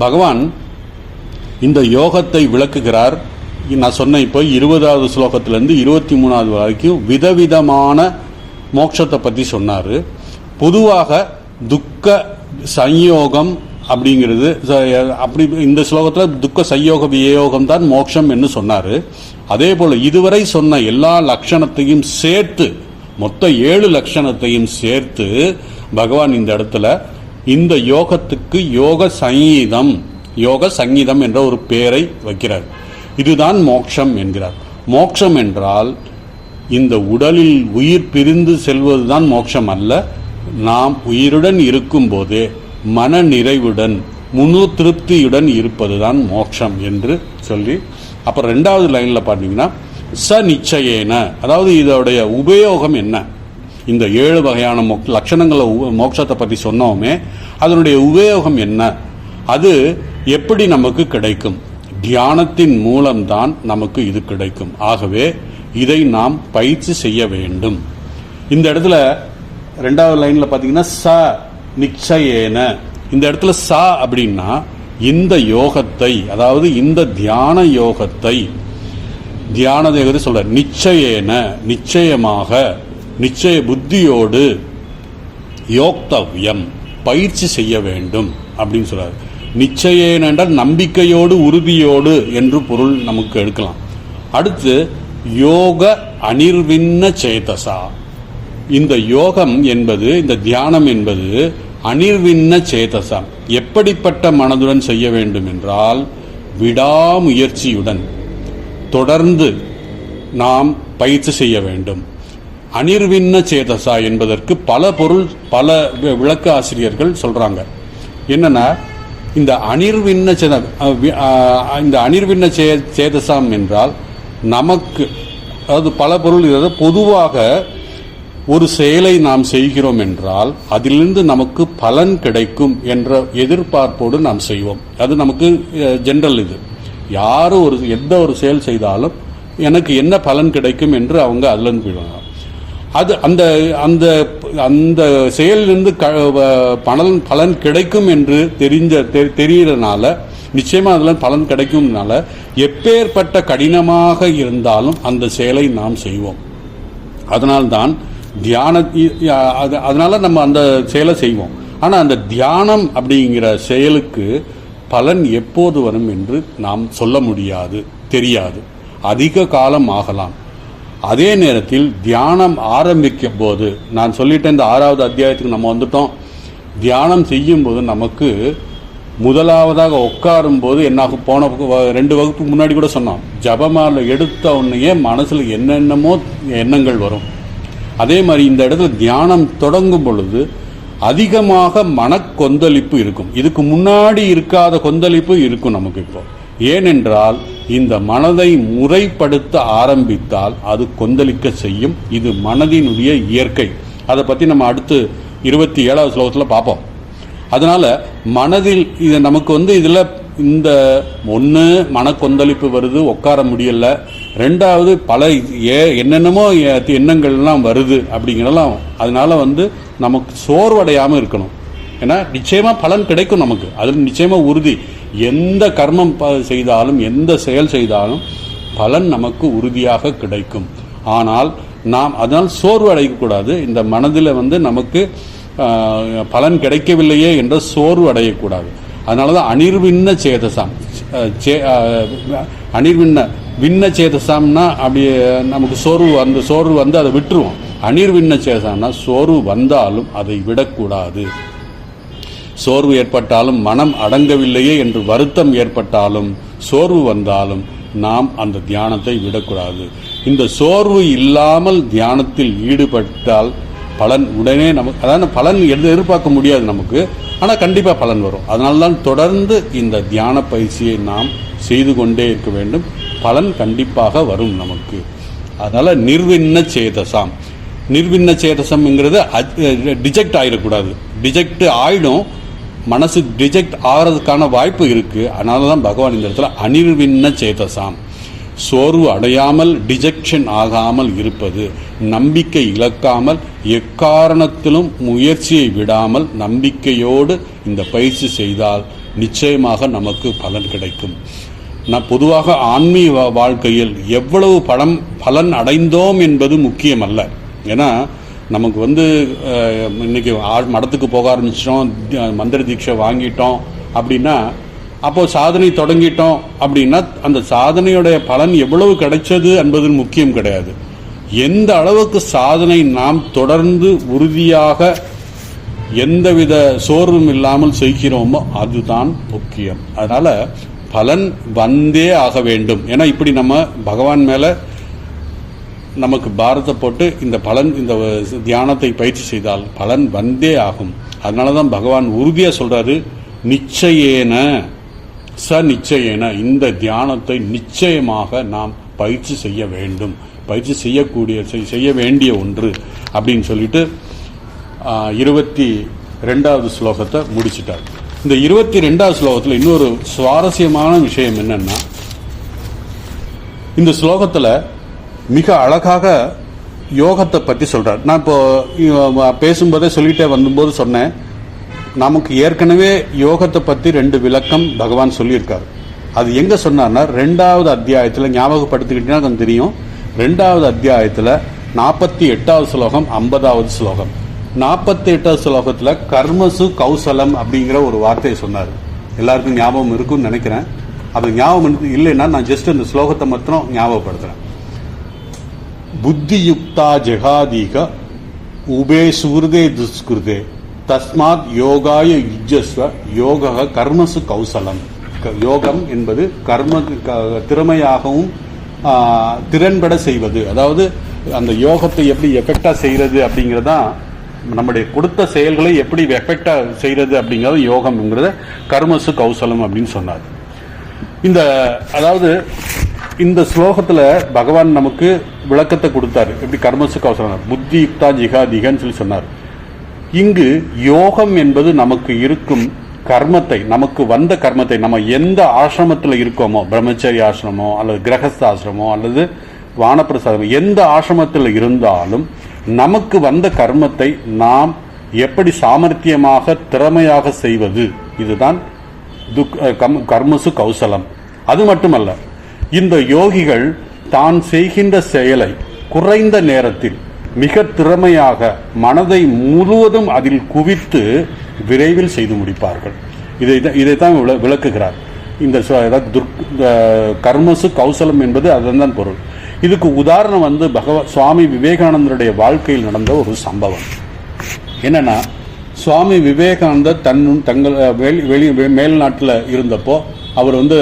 பகவான் இந்த யோகத்தை விளக்குகிறார். நான் சொன்ன இப்போ 20வது ஸ்லோகத்திலிருந்து 23வது வரைக்கும் விதவிதமான மோட்சத்தை பற்றி சொன்னார். பொதுவாக துக்க சஞ்யோகம் அப்படிங்கிறது அப்படி இந்த ஸ்லோகத்தில் துக்க சையோக வியோகம் தான் மோட்சம் என்று சொன்னார். அதே போல் இதுவரை சொன்ன எல்லா லட்சணத்தையும் சேர்த்து, மொத்த 7 லட்சணத்தையும் சேர்த்து பகவான் இந்த இடத்துல இந்த யோகத்துக்கு யோக சங்கீதம் என்ற ஒரு பெயரை வைக்கிறார். இதுதான் மோட்சம் என்கிறார். மோட்சம் என்றால் இந்த உடலில் உயிர் பிரிந்து செல்வதுதான் மோட்சம் அல்ல. நாம் உயிருடன் இருக்கும் போதே மன நிறைவுடன், முழு திருப்தியுடன் இருப்பதுதான் மோட்சம் என்று சொல்லி, அப்புறம் 2வது லைனில் பார்த்தீங்கன்னா ச நிச்சயேன, அதாவது இதோடைய உபயோகம் என்ன? இந்த 7 வகையான லட்சணங்களை மோட்சத்தை பற்றி சொன்னோமே, அதனுடைய உபயோகம் என்ன? அது எப்படி நமக்கு கிடைக்கும்? தியானத்தின் மூலம்தான் நமக்கு இது கிடைக்கும். ஆகவே இதை நாம் பயிற்சி செய்ய வேண்டும். இந்த இடத்துல 2வது லைன்ல பார்த்தீங்கன்னா ச நிச்சயேன. இந்த இடத்துல ச அப்படின்னா இந்த யோகத்தை, அதாவது இந்த தியான யோகத்தை, தியானத்தை சொல்ற நிச்சயேன, நிச்சயமாக, நிச்சய புத்தியோடு, யோக்தவ்யம், பயிற்சி செய்ய வேண்டும் அப்படின்னு சொல்றாரு. நிச்சயேன என்றால் நம்பிக்கையோடு, உறுதியோடு என்று பொருள் நமக்கு எடுக்கலாம். அடுத்து யோக அனிர்விண்ண சேதசா. இந்த யோகம் என்பது, இந்த தியானம் என்பது அனிர்விண்ண சேதசா. எப்படிப்பட்ட மனதுடன் செய்ய வேண்டும் என்றால் விடாமுயற்சியுடன் தொடர்ந்து நாம் பயிற்சி செய்ய வேண்டும். அனிர்விண்ண சேதசா என்பதற்கு பல பொருள், பல விளக்க ஆசிரியர்கள் சொல்றாங்க. என்னன்னா, இந்த அனிர்விண்ண சேதசாம் என்றால் நமக்கு, அதாவது பல பொருள். பொதுவாக ஒரு செயலை நாம் செய்கிறோம் என்றால் அதிலிருந்து நமக்கு பலன் கிடைக்கும் என்ற எதிர்பார்ப்போடு நாம் செய்வோம். அது நமக்கு ஜென்ரல். இது யாரும் எந்த ஒரு செயல் செய்தாலும் எனக்கு என்ன பலன் கிடைக்கும் என்று அவங்க அதிலிருந்து போயிடுவாங்க. அது அந்த அந்த அந்த செயலிலிருந்து பலன் கிடைக்கும் என்று தெரியறதுனால, நிச்சயமா அதில் பலன் கிடைக்கும்னால எப்பேற்பட்ட கடினமாக இருந்தாலும் அந்த செயலை நாம் செய்வோம். அதனால்தான் அதனால நம்ம அந்த செயலை செய்வோம். ஆனால் அந்த தியானம் அப்படிங்கிற செயலுக்கு பலன் எப்போது வரும் என்று நாம் சொல்ல முடியாது, தெரியாது. அதிக காலம் ஆகலாம். அதே நேரத்தில் தியானம் ஆரம்பிக்கும் போது, நான் சொல்லிட்டேன், இந்த 6வது அத்தியாயத்துக்கு நம்ம வந்துட்டோம். தியானம் செய்யும் போது நமக்கு முதலாவதாக உட்காரும் போது என்னாகும்? போன 2 வகுப்புக்கு முன்னாடி கூட சொன்னோம், ஜபமாலை எடுத்த உடனேயே மனசுல என்னென்னமோ எண்ணங்கள் வரும். அதே மாதிரி இந்த இடத்துல தியானம் தொடங்கும் பொழுது அதிகமாக மனக்கொந்தளிப்பு இருக்கும். இதுக்கு முன்னாடி இருக்காத கொந்தளிப்பு இருக்கும் நமக்கு இப்போ. ஏனென்றால் இந்த மனதை முறைப்படுத்த ஆரம்பித்தால் அது கொந்தளிக்க செய்யும். இது மனதினுடைய இயற்கை. அதை பற்றி நம்ம அடுத்து 27வது ஸ்லோகத்தில் பார்ப்போம். அதனால மனதில் இது நமக்கு இதில் இந்த ஒன்று மனக்கொந்தளிப்பு வருது, உட்கார முடியல. 2வது பல என்னென்னமோ எண்ணங்கள்லாம் வருது அப்படிங்கிறலாம். அதனால நமக்கு சோர்வடையாமல் இருக்கணும். ஏன்னா நிச்சயமாக பலன் கிடைக்கும் நமக்கு, அதில் நிச்சயமாக உறுதி. எந்த கர்மம் செய்தாலும், எந்த செயல் செய்தாலும் பலன் நமக்கு உறுதியாக கிடைக்கும். ஆனால் நாம் அதனால் சோர்வு அடையக்கூடாது. இந்த மனதில் நமக்கு பலன் கிடைக்கவில்லையே என்ற சோர்வு அடையக்கூடாது. அதனால தான் அனிர்விண்ண சேதசாம், விண்ண சேதசாம்னா அப்படி நமக்கு சோர்வு, அந்த சோர்வு அதை விட்டுருவோம். அனிர்விண்ண சேதசாம்னா சோர்வு வந்தாலும் அதை விடக்கூடாது. சோர்வு ஏற்பட்டாலும், மனம் அடங்கவில்லையே என்று வருத்தம் ஏற்பட்டாலும், சோர்வு வந்தாலும் நாம் அந்த தியானத்தை விடக்கூடாது. இந்த சோர்வு இல்லாமல் தியானத்தில் ஈடுபட்டால் பலன் உடனே நமக்கு, அதாவது பலன் எதிர்பார்க்க முடியாது நமக்கு, ஆனால் கண்டிப்பாக பலன் வரும். அதனால்தான் தொடர்ந்து இந்த தியான பயிற்சியை நாம் செய்து கொண்டே இருக்க வேண்டும். பலன் கண்டிப்பாக வரும் நமக்கு. அதனால் நிர்விண்ண சேதசாம், நிர்விண்ண சேதசம்ங்கிறது டிஜெக்ட் ஆகிடக்கூடாது. டிஜெக்ட் ஆகிடும், மனசு டிஜெக்ட் ஆகிறதுக்கான வாய்ப்பு இருக்குது. அதனால தான் பகவான் இந்த இடத்துல அனிர்விண்ண சேதசாம், சோர்வு அடையாமல் டிஜெக்ஷன் ஆகாமல் இருப்பது, நம்பிக்கை இழக்காமல் எக்காரணத்திலும் முயற்சியை விடாமல் நம்பிக்கையோடு இந்த பயிற்சி செய்தால் நிச்சயமாக நமக்கு பலன் கிடைக்கும். பொதுவாக ஆன்மீக வாழ்க்கையில் எவ்வளவு பலன் அடைந்தோம் என்பது முக்கியம் அல்ல. ஏன்னா நமக்கு இன்னைக்கு மடத்துக்கு போக ஆரம்பிச்சிட்டோம், மந்திர தீட்சை வாங்கிட்டோம் அப்படின்னா, அப்போ சாதனை தொடங்கிட்டோம் அப்படின்னா அந்த சாதனையுடைய பலன் எவ்வளவு கிடைச்சது என்பது முக்கியம் கிடையாது. எந்த அளவுக்கு சாதனை நாம் தொடர்ந்து உறுதியாக எந்தவித சோர்வும் இல்லாமல் செய்கிறோமோ அதுதான் முக்கியம். அதனால பலன் வந்தே ஆக வேண்டும். ஏன்னா இப்படி நம்ம பகவான் மேல நமக்கு பாரத்தை போட்டு இந்த தியானத்தை பயிற்சி செய்தால் பலன் வந்தே ஆகும். அதனாலதான் பகவான் உறுதியா சொல்றாரு, நிச்சயேன ச நிச்சயேன, இந்த தியானத்தை நிச்சயமாக நாம் பயிற்சி செய்ய வேண்டும், பயிற்சி செய்ய வேண்டிய ஒன்று அப்படின்னு சொல்லிட்டு 22வது ஸ்லோகத்தை முடிச்சிட்டார். இந்த 22வது ஸ்லோகத்தில் இன்னொரு சுவாரஸ்யமான விஷயம் என்னன்னா, இந்த ஸ்லோகத்துல மிக அழகாக யோகத்தை பற்றி சொல்றார். நான் இப்போ பேசும்போதே சொல்லிட்டே வந்தபோது சொன்னேன், நமக்கு ஏற்கனவே யோகத்தை பற்றி 2 விளக்கம் பகவான் சொல்லியிருக்காரு. அது எங்க சொன்னார்னா 2வது அத்தியாயத்தில், ஞாபகப்படுத்திக்கிட்டீங்கன்னா கொஞ்சம் தெரியும். 2வது அத்தியாயத்தில் 48வது ஸ்லோகம் 50வது ஸ்லோகம். 48வது ஸ்லோகத்தில் கர்மசு கௌசலம் அப்படிங்கிற ஒரு வார்த்தையை சொன்னார். எல்லாருக்கும் ஞாபகம் இருக்கும்னு நினைக்கிறேன். அது ஞாபகம் இல்லைன்னா நான் ஜஸ்ட் இந்த ஸ்லோகத்தை மாத்திரம் ஞாபகப்படுத்துறேன். புத்தியுக்தா ஜெகாதீக உபே சுகிருதே துஷ்கிருதே தஸ்மாத் யோகாய யுஜஸ்வ யோக கர்மசு கௌசலம். யோகம் என்பது திறமையாகவும் திறன்பட செய்வது. அதாவது அந்த யோகத்தை எப்படி எஃபெக்டா செய்யறது அப்படிங்கறதான், நம்முடைய கொடுத்த செயல்களை எப்படி எஃபெக்டா செய்யறது அப்படிங்கறது யோகம்ங்கிறத கர்மசு கௌசலம் அப்படின்னு சொன்னார். அதாவது இந்த ஸ்லோகத்துல பகவான் நமக்கு விளக்கத்தை கொடுத்தாரு, எப்படி கர்மசு கௌசலம், புத்தி யுக்தா ஜிகாதிகன்னு சொல்லி சொன்னார். இங்கு யோகம் என்பது நமக்கு இருக்கும் கர்மத்தை, நமக்கு வந்த கர்மத்தை, நம்ம எந்த ஆசிரமத்தில் இருக்கோமோ, பிரம்மச்சரிய ஆசிரமோ அல்லது கிரகஸ்த ஆசிரமோ அல்லது வானப்பிரசாதம், எந்த ஆசிரமத்தில் இருந்தாலும் நமக்கு வந்த கர்மத்தை நாம் எப்படி சாமர்த்தியமாக திறமையாக செய்வது, இதுதான் கர்மசு கௌசலம். அது மட்டுமல்ல, இந்த யோகிகள் தான் செய்கின்ற செயலை குறைந்த நேரத்தில் மிக திறமையாக மனதை முழுவதும் அதில் குவித்து விரைவில் செய்து முடிப்பார்கள். இதைத்தான் விளக்குகிறார். இந்த கர்மசு கௌசலம் என்பது அதுதான் பொருள். இதுக்கு உதாரணம் சுவாமி விவேகானந்தருடைய வாழ்க்கையில் நடந்த ஒரு சம்பவம். என்னன்னா, சுவாமி விவேகானந்தர் தங்கள் மேல்நாட்டில் இருந்தப்போ அவர் இந்த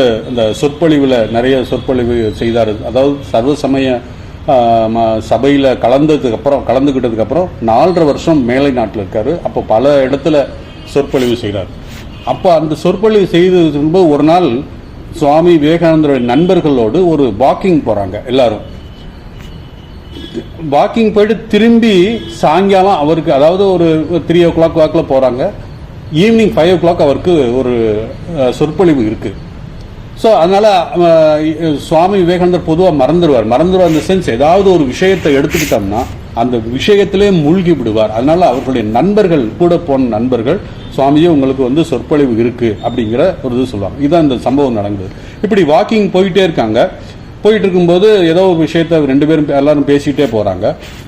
சொற்பொழிவில் நிறைய சொற்பொழிவு செய்தார். அதாவது சர்வசமய சபையில் கலந்துக்கிட்டதுக்கு அப்புறம் 4.5 வருஷம் மேலை நாட்டில் இருக்காரு. அப்போ பல இடத்துல சொற்பொழிவு செய்கிறார். அப்போ அந்த சொற்பொழிவு செய்து ஒரு நாள் சுவாமி விவேகானந்தருடைய நண்பர்களோடு ஒரு வாக்கிங் போறாங்க. எல்லாரும் வாக்கிங் போயிட்டு திரும்பி சாயங்காலம் அவருக்கு, அதாவது ஒரு 3 o'clock வாக்கில் போறாங்க. ஈவினிங் 5 o'clock அவருக்கு ஒரு சொற்பொழிவு இருக்கு. ஸோ அதனால சுவாமி விவேகானந்தர் பொதுவாக மறந்துடுவார். இந்த சென்ஸ், ஏதாவது ஒரு விஷயத்தை எடுத்துக்கிட்டோம்னா அந்த விஷயத்திலே மூழ்கி விடுவார். அதனால அவர்களுடைய நண்பர்கள், கூட போன நண்பர்கள், சுவாமிஜி உங்களுக்கு சொற்பொழிவு இருக்கு அப்படிங்கிற ஒரு இது சொல்லுவாங்க. இதுதான் இந்த சம்பவம் நடந்தது. இப்படி வாக்கிங் போயிட்டே இருக்காங்க. போயிட்டு இருக்கும்போது ஏதோ ஒரு விஷயத்த 2 பேரும் எல்லாரும் பேசிட்டே போறாங்க.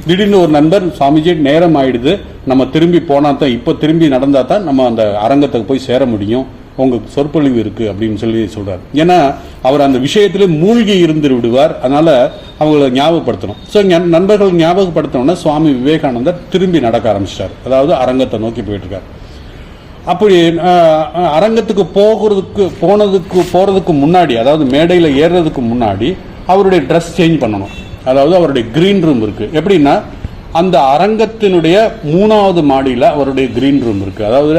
திடீர்னு ஒரு நண்பர், சுவாமிஜி நேரம் ஆயிடுது, நம்ம திரும்பி போனா தான், இப்போ திரும்பி நடந்தா தான் நம்ம அந்த அரங்கத்துக்கு போய் சேர முடியும், உங்களுக்கு சொற்பொழிவு இருக்கு அப்படின்னு சொல்லி சொல்றாரு. ஏன்னா அவர் அந்த விஷயத்திலே மூழ்கி இருந்து விடுவார். அதனால அவங்கள ஞாபகப்படுத்தணும். ஸோ நண்பர்கள் ஞாபகப்படுத்தணும்னா சுவாமி விவேகானந்தர் திரும்பி நடக்க ஆரம்பிச்சிட்டார். அதாவது அரங்கத்தை நோக்கி போயிட்டு இருக்கார். அப்படி அரங்கத்துக்கு போறதுக்கு முன்னாடி, அதாவது மேடையில் ஏறுறதுக்கு முன்னாடி அவருடைய ட்ரெஸ் சேஞ்ச் பண்ணணும். அதாவது அவருடைய கிரீன் ரூம் இருக்கு. எப்படின்னா அந்த அரங்கத்தினுடைய 3வது மாடியில் அவருடைய கிரீன் ரூம் இருக்கு. அதாவது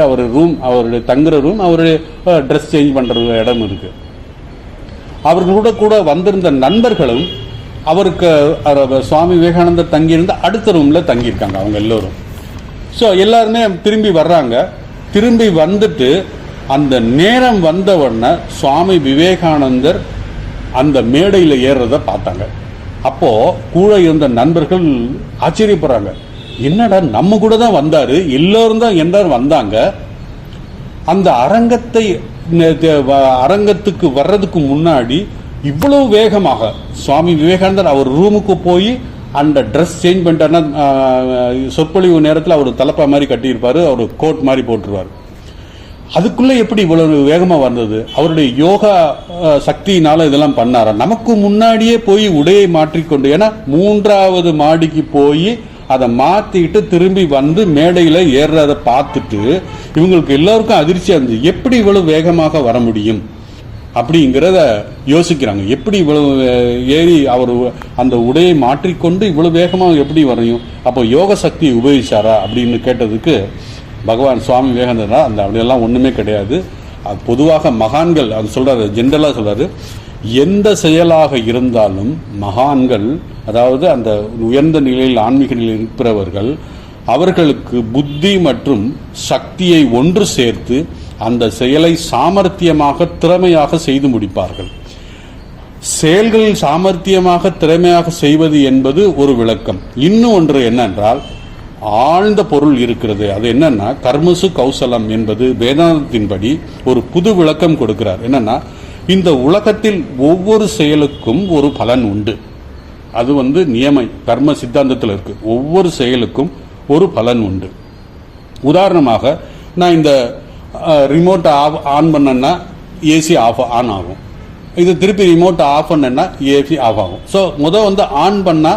அவருடைய தங்குற ரூம், அவருடைய ட்ரெஸ் சேஞ்ச் பண்ற இடம் இருக்கு. அவர்களோட கூட வந்திருந்த நண்பர்களும் அவருக்கு சுவாமி விவேகானந்தர் தங்கியிருந்த அடுத்த ரூம்ல தங்கியிருக்காங்க அவங்க எல்லோரும். ஸோ எல்லாருமே திரும்பி வர்றாங்க. திரும்பி வந்துட்டு அந்த நேரம் வந்த உடனே சுவாமி விவேகானந்தர் அந்த மேடையில் ஏறுறத பார்த்தாங்க. அப்போ கூட இருந்த நண்பர்கள் ஆச்சரியப்படுறாங்க. என்னடா நம்ம கூட தான் வந்தாரு, எல்லோரும் தான் எல்லாரும் வந்தாங்க, அந்த அரங்கத்துக்கு வர்றதுக்கு முன்னாடி இவ்வளவு வேகமாக சுவாமி விவேகானந்தர் அவர் ரூமுக்கு போய் அந்த ட்ரெஸ் சேஞ்ச் பண்ணிட்டாருன்னா, சொற்பொழிவு நேரத்தில் அவர் தலப்பா மாதிரி கட்டியிருப்பாரு, அவர் கோட் மாதிரி போட்டுருவார். அதுக்குள்ள எப்படி இவ்வளவு வேகமா வந்தது? அவருடைய யோகா சக்தியினால இதெல்லாம் பண்ணாரா? நமக்கு முன்னாடியே போய் உடையை மாற்றிக்கொண்டு, ஏன்னா 3வது மாடிக்கு போய் அதை மாத்திட்டு திரும்பி வந்து மேடையில ஏறுறத பார்த்துட்டு இவங்களுக்கு எல்லாருக்கும் அதிர்ச்சியா இருந்துச்சு. எப்படி இவ்வளவு வேகமாக வர முடியும் அப்படிங்கிறத யோசிக்கிறாங்க. எப்படி இவ்வளவு ஏறி அவர் அந்த உடையை மாற்றிக்கொண்டு இவ்வளவு வேகமாக எப்படி வரையும்? அப்போ யோக சக்தியை உபயோகிச்சாரா அப்படின்னு கேட்டதுக்கு பகவான் சுவாமி விவேகானந்தர் அந்த அப்படியெல்லாம் ஒண்ணுமே கிடையாது. அது பொதுவாக மகான்கள் அது சொல்றாரு, ஜென்ரலா சொல்றாரு, எந்த செயலாக இருந்தாலும் மகான்கள், அதாவது அந்த உயர்ந்த நிலையில் ஆன்மீக நிலையில் இருக்கிறவர்கள், அவர்களுக்கு புத்தி மற்றும் சக்தியை ஒன்று சேர்த்து அந்த செயலை சாமர்த்தியமாக திறமையாக செய்து முடிப்பார்கள். செயல்களில் சாமர்த்தியமாக திறமையாக செய்வது என்பது ஒரு விளக்கம். இன்னும் ஒன்று என்னென்றால் ஆழ்ந்த பொருள் இருக்கிறது. அது என்னன்னா கர்மசு கௌசலம் என்பது வேதாந்தத்தின்படி ஒரு புது விளக்கம் கொடுக்கிறார். என்னன்னா இந்த உலகத்தில் ஒவ்வொரு செயலுக்கும் ஒரு பலன் உண்டு. அது நியமை கர்ம சித்தாந்தத்தில் இருக்கு. ஒவ்வொரு செயலுக்கும் ஒரு பலன் உண்டு. உதாரணமாக நான் இந்த ரிமோட்டை ஆன் பண்ணேன்னா ஏசி ஆன் ஆகும். இது திருப்பி ரிமோட்டை ஆஃப் பண்ணேன்னா ஏசி ஆஃப் ஆகும். ஸோ ஆன் பண்ணா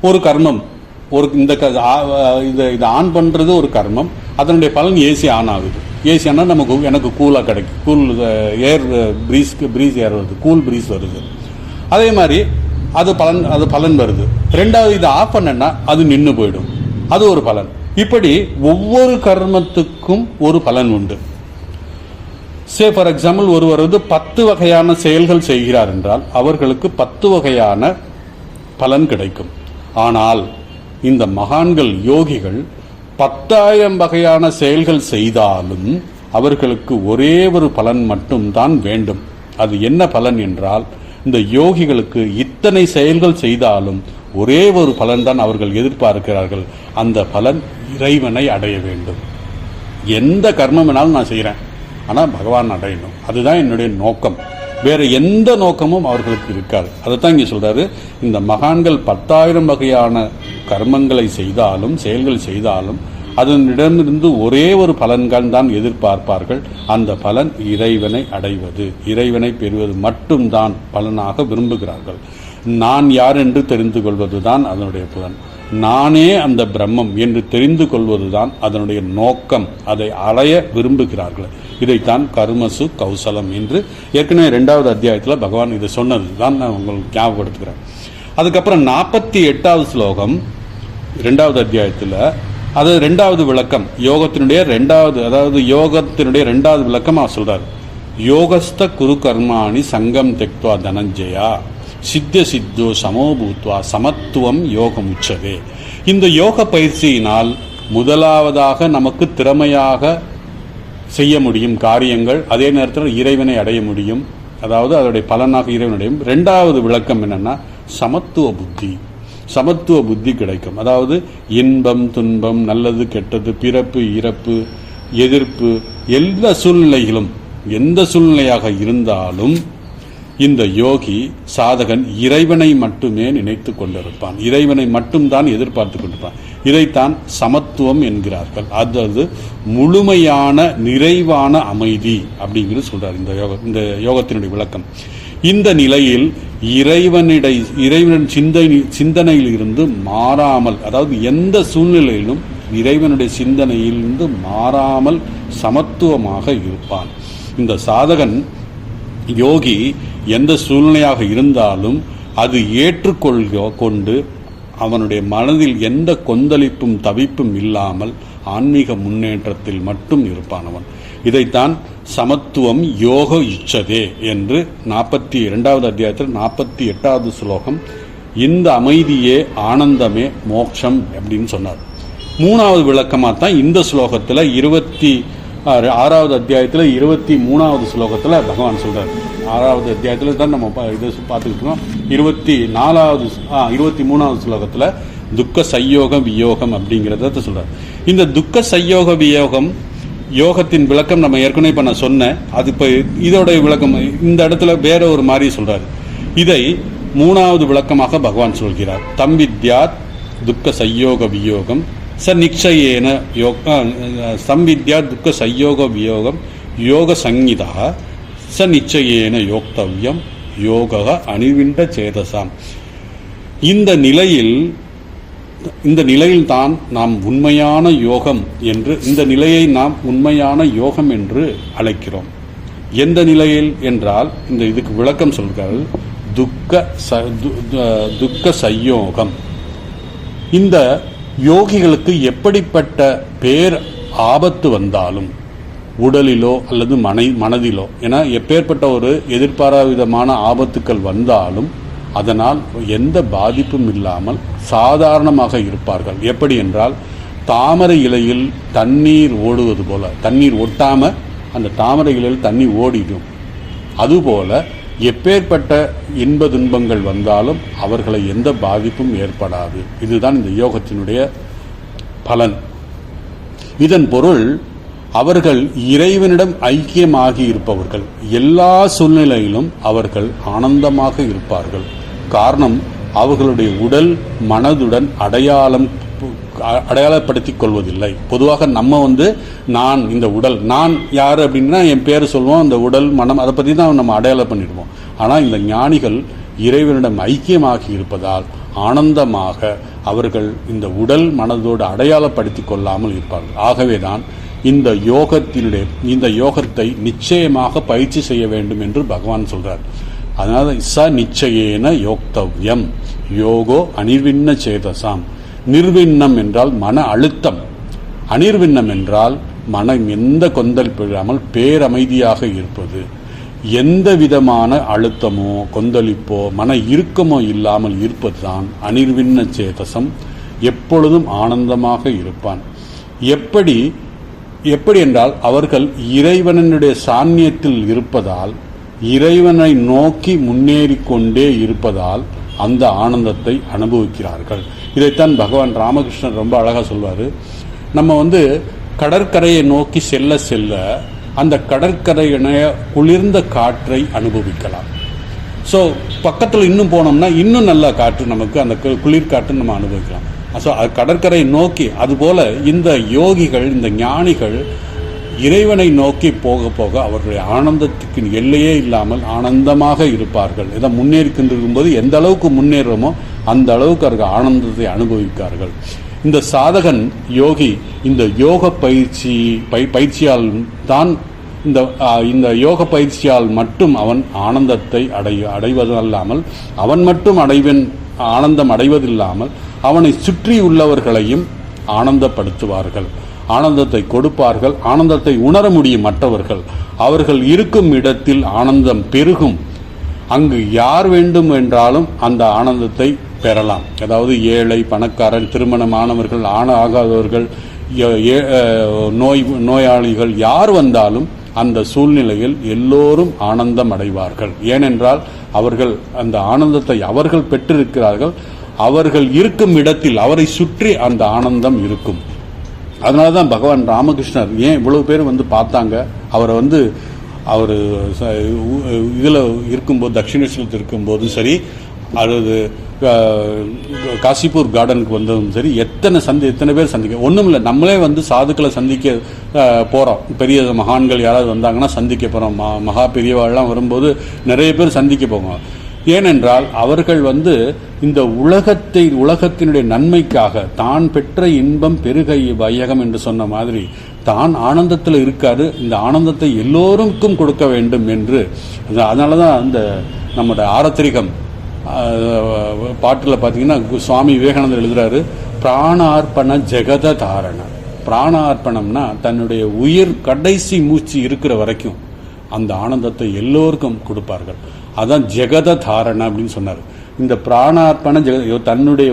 ஒரு கர்மம், இதை ஆன் பண்றது ஒரு கர்மம், அதனுடைய பலன் ஏசி ஆன் ஆகுது. ஏசி ஆனா எனக்கு கூலா கிடைக்கும், கூல் ஏர் பிரீஸ் ஏர் வருது, கூல் பிரீஸ் வருது. அதே மாதிரி அது பலன் வருது. ரெண்டாவது இதை ஆஃப் பண்ணா அது நின்று போயிடும், அது ஒரு பலன். இப்படி ஒவ்வொரு கர்மத்துக்கும் ஒரு பலன் உண்டு. சே ஃபார் எக்ஸாம்பிள், ஒருவர் 10 வகையான செயல்கள் செய்கிறார் என்றால் அவர்களுக்கு 10 வகையான பலன் கிடைக்கும். ஆனால் இந்த மகான்கள் யோகிகள் 10,000 வகையான செயல்கள் செய்தாலும் அவர்களுக்கு ஒரே ஒரு பலன் மட்டும்தான் வேண்டும். அது என்ன பலன் என்றால், இந்த யோகிகளுக்கு இத்தனை செயல்கள் செய்தாலும் ஒரே ஒரு பலன் தான் அவர்கள் எதிர்பார்க்கிறார்கள். அந்த பலன் இறைவனை அடைய வேண்டும். எந்த கர்மம் வேணாலும் நான் செய்கிறேன், ஆனால் பகவான் அடையணும், அதுதான் என்னுடைய நோக்கம். வேற எந்த நோக்கமும் அவர்களுக்கு இருக்காது. அதைத்தான் இங்கே சொல்றாரு, இந்த மகான்கள் 10,000 வகையான கர்மங்களை செய்தாலும் செயல்கள் செய்தாலும் அதனிடமிருந்து ஒரே ஒரு பலன்கள் தான் எதிர்பார்ப்பார்கள். அந்த பலன் இறைவனை அடைவது, இறைவனை பெறுவது மட்டும்தான் பலனாக விரும்புகிறார்கள். நான் யார் என்று தெரிந்து கொள்வதுதான் அதனுடைய பலன். நானே அந்த பிரம்மம் என்று தெரிந்து கொள்வதுதான் அதனுடைய நோக்கம். அதை அடைய விரும்புகிறார்கள். இதைத்தான் கர்மசு கௌசலம் என்று ஏற்கனவே 2வது அத்தியாயத்தில் பகவான் இதை சொன்னது தான் நான் உங்களுக்கு ஞாபகப்படுத்துகிறேன். அதுக்கப்புறம் 48வது ஸ்லோகம் 2வது அத்தியாயத்தில், அது 2வது விளக்கம், யோகத்தினுடைய 2வது விளக்கம் அவர் சொல்றார். யோகஸ்த குரு கர்மாணி சங்கம் தெக்துவா தனஞ்சயா சித்த சித்தோ சமோபூத்வா சமத்துவம் யோகம் உச்சதே. இந்த யோக பயிற்சியினால் முதலாவதாக நமக்கு திறமையாக செய்ய முடியும் காரியங்கள், அதே நேரத்தில் இறைவனை அடைய முடியும். அதாவது அதோடைய பலனாக இறைவனுடையும். 2வது விளக்கம் என்னன்னா சமத்துவ புத்தி கிடைக்கும். அதாவது இன்பம் துன்பம், நல்லது கெட்டது, பிறப்பு இறப்பு, எதிர்ப்பு, எல்லா சூழ்நிலைகளும் எந்த சூழ்நிலையாக இருந்தாலும் இந்த யோகி சாதகன் இறைவனை மட்டுமே நினைத்து கொண்டிருப்பான், இறைவனை மட்டும்தான் எதிர்பார்த்து கொண்டிருப்பான். இதைத்தான் சமத்துவம் என்கிறார்கள். அதாவது முழுமையான நிறைவான அமைதி அப்படிங்கிறது சொல்றார் இந்த யோகத்தினுடைய விளக்கம். இந்த நிலையில் இறைவனின் சிந்தனையில் இருந்து மாறாமல், அதாவது எந்த சூழ்நிலையிலும் இறைவனுடைய சிந்தனையிலிருந்து மாறாமல் சமத்துவமாக இருப்பான். இந்த சாதகன் யோகி எந்த சூழ்நிலையாக இருந்தாலும் அது ஏற்றுக்கொண்டு அவனுடைய மனதில் எந்த கொந்தளிப்பும் தவிப்பும் இல்லாமல் ஆன்மீக முன்னேற்றத்தில் மட்டும் இருப்பான் அவன். இதைத்தான் சமத்துவம் யோக இச்சதே என்று 42வது அத்தியாயத்தில் 48வது ஸ்லோகம், இந்த அமைதியே ஆனந்தமே மோட்சம் அப்படின்னு சொன்னார். 3வது விளக்கமாக தான் இந்த ஸ்லோகத்தில் 26வது அத்தியாயத்தில் 23வது ஸ்லோகத்தில் பகவான் சொல்றார். 6வது அத்தியாயத்தில் தான் நம்ம இது பார்த்துக்கிட்டு இருக்கோம். 23வது ஸ்லோகத்தில் துக்க சய்யோகம் வியோகம் அப்படிங்கிறத சொல்றார். இந்த துக்க சய்யோக வியோகம் யோகத்தின் விளக்கம் நம்ம ஏற்கனவே இப்ப நான் சொன்னேன். அது இப்போ இதோட விளக்கம் இந்த இடத்துல வேற ஒரு மாதிரி சொல்றாரு. இதை 3வது விளக்கமாக பகவான் சொல்கிறார். தம் வித்யாத் துக்க சய்யோக வியோகம் ச நிச்சயேன சம்வித்யா துக்க சய்யோக வியோகம் யோக சங்கீதா ச நிச்சயேன யோக்தவ்யம் யோக அணிவிண்ட சேதசாம். இந்த நிலையில் தான் நாம் உண்மையான யோகம் என்று, இந்த நிலையை நாம் உண்மையான யோகம் என்று அழைக்கிறோம். எந்த நிலையில் என்றால் இந்த இதுக்கு விளக்கம் சொல்கிறார்கள். துக்க சய்யோகம். இந்த யோகிகளுக்கு எப்படிப்பட்ட பேர் ஆபத்து வந்தாலும், உடலிலோ அல்லது மனதிலோ, என எப்பேற்பட்ட ஒரு எதிர்பாராவிதமான ஆபத்துக்கள் வந்தாலும் அதனால் எந்த பாதிப்பும் இல்லாமல் சாதாரணமாக இருப்பார்கள். எப்படி என்றால், தாமரை இலையில் தண்ணீர் ஓடுவது போல, தண்ணீர் ஒட்டாம அந்த தாமரை இலையில் தண்ணீர் ஓடிடும். அதுபோல எப்பேற்பட்ட இன்ப துன்பங்கள் வந்தாலும் அவர்களை எந்த பாதிப்பும் ஏற்படாது. இதுதான் இந்த யோகத்தினுடைய பலன். இதன் பொருள், அவர்கள் இறைவனிடம் ஐக்கியமாகி இருப்பவர்கள். எல்லா சூழ்நிலையிலும் அவர்கள் ஆனந்தமாக இருப்பார்கள். காரணம், அவர்களுடைய உடல் மனதுடன் அடையாளப்படுத்திக் கொள்வதில்லை. பொதுவாக நம்ம நான் இந்த உடல், நான் யார் அப்படின்னா என் பேர் சொல்லுவோம், இந்த உடல் மனம் அதை பற்றி தான் நம்ம அடையாளம் பண்ணிடுவோம். ஆனால் இந்த ஞானிகள் இறைவனிடம் ஐக்கியமாகி இருப்பதால் ஆனந்தமாக அவர்கள் இந்த உடல் மனதோடு அடையாளப்படுத்திக் கொள்ளாமல் இருப்பார்கள். ஆகவேதான் இந்த யோகத்தை நிச்சயமாக பயிற்சி செய்ய வேண்டும் என்று பகவான் சொல்றார். அதனால ச நிச்சயேன யோக்தவ்யம் யோகோ அனிர்விண்ண சேதசாம். நிர்விண்ணம் என்றால் மன அழுத்தம், அனிர்விண்ணம் என்றால் மனம் எந்த கொந்தளிப்பு இல்லாமல் பேரமைதியாக இருப்பது. எந்த விதமான அழுத்தமோ கொந்தளிப்போ மன இறுக்கமோ இல்லாமல் இருப்பதுதான் அனிர்விண்ண சேதசம். எப்பொழுதும் ஆனந்தமாக இருப்பான். எப்படி என்றால், அவர்கள் இறைவனுடைய சாநியத்தில் இருப்பதால், இறைவனை நோக்கி முன்னேறி கொண்டே இருப்பதால் அந்த ஆனந்தத்தை அனுபவிக்கிறார்கள். இதைத்தான் பகவான் ராமகிருஷ்ணன் ரொம்ப அழகா சொல்வாரு. நம்ம கடற்கரையை நோக்கி செல்ல செல்ல அந்த கடற்கரையினைய குளிர்ந்த காற்றை அனுபவிக்கலாம். ஸோ பக்கத்தில் இன்னும் போனோம்னா இன்னும் நல்ல காற்று, நமக்கு அந்த குளிர்காற்று நம்ம அனுபவிக்கலாம். ஸோ கடற்கரை நோக்கி, அதுபோல இந்த யோகிகள், இந்த ஞானிகள் இறைவனை நோக்கி போக போக அவர்களுடைய ஆனந்தத்துக்கு எல்லையே இல்லாமல் ஆனந்தமாக இருப்பார்கள். இதை முன்னேறி கொண்டிருக்கும் போது எந்த அளவுக்கு முன்னேறமோ அந்த அளவுக்கு அவர்கள் ஆனந்தத்தை அனுபவிப்பார்கள். இந்த சாதகன் யோகி இந்த யோக பயிற்சியால் தான் இந்த யோக பயிற்சியால் மட்டும் அவன் ஆனந்தத்தை அடைவதல்லாமல், அவன் மட்டும் ஆனந்தம் அடைவதில்லாமல் அவனை சுற்றி உள்ளவர்களையும் ஆனந்தப்படுத்துவார்கள், ஆனந்தத்தை கொடுப்பார்கள். ஆனந்தத்தை உணர முடியும் மற்றவர்கள். அவர்கள் இருக்கும் இடத்தில் ஆனந்தம் பெருகும். அங்கு யார் வேண்டும் என்றாலும் அந்த ஆனந்தத்தை பெறலாம். அதாவது ஏழை, பணக்காரன், திருமணமானவர்கள், ஆகாதவர்கள், நோயாளிகள், யார் வந்தாலும் அந்த சூழ்நிலையில் எல்லோரும் ஆனந்தம் அடைவார்கள். ஏனென்றால் அவர்கள் அந்த ஆனந்தத்தை அவர்கள் பெற்றிருக்கிறார்கள். அவர்கள் இருக்கும் இடத்தில் அவரை சுற்றி அந்த ஆனந்தம் இருக்கும். அதனால தான் பகவான் ராமகிருஷ்ணர் ஏன் இவ்வளவு பேர் பார்த்தாங்க. அவரை அவர் இதில் இருக்கும்போது, தட்சிணேஸ்வரத்தில் இருக்கும்போதும் சரி, அது காசிப்பூர் கார்டனுக்கு வந்ததும் சரி, எத்தனை பேர் சந்திக்க. ஒன்றும் இல்லை, நம்மளே சாதுக்களை சந்திக்க போகிறோம். பெரிய மகான்கள் யாராவது வந்தாங்கன்னா சந்திக்க போகிறோம். மகா பெரியவாள்லாம் வரும்போது நிறைய பேர் சந்திக்க போவோம். ஏனென்றால் அவர்கள் இந்த உலகத்தினுடைய நன்மைக்காக தான் பெற்ற இன்பம் பெருகை வையகம் என்று சொன்ன மாதிரி தான் ஆனந்தத்தில் இருக்காரு, இந்த ஆனந்தத்தை எல்லோருக்கும் கொடுக்க வேண்டும் என்று. அதனாலதான் இந்த நம்முடைய ஆரத்திரிகம் பாட்டில் பார்த்தீங்கன்னா சுவாமி விவேகானந்தர் எழுதுறாரு, பிராணார்ப்பண ஜெகத தாரண. பிராணார்ப்பணம்னா தன்னுடைய உயிர் கடைசி மூச்சு இருக்கிற வரைக்கும் அந்த ஆனந்தத்தை எல்லோருக்கும் கொடுப்பார்கள். அதான் ஜெகத தாரண அப்படின்னு சொன்னார். இந்த பிராணார்ப்பண தன்னுடைய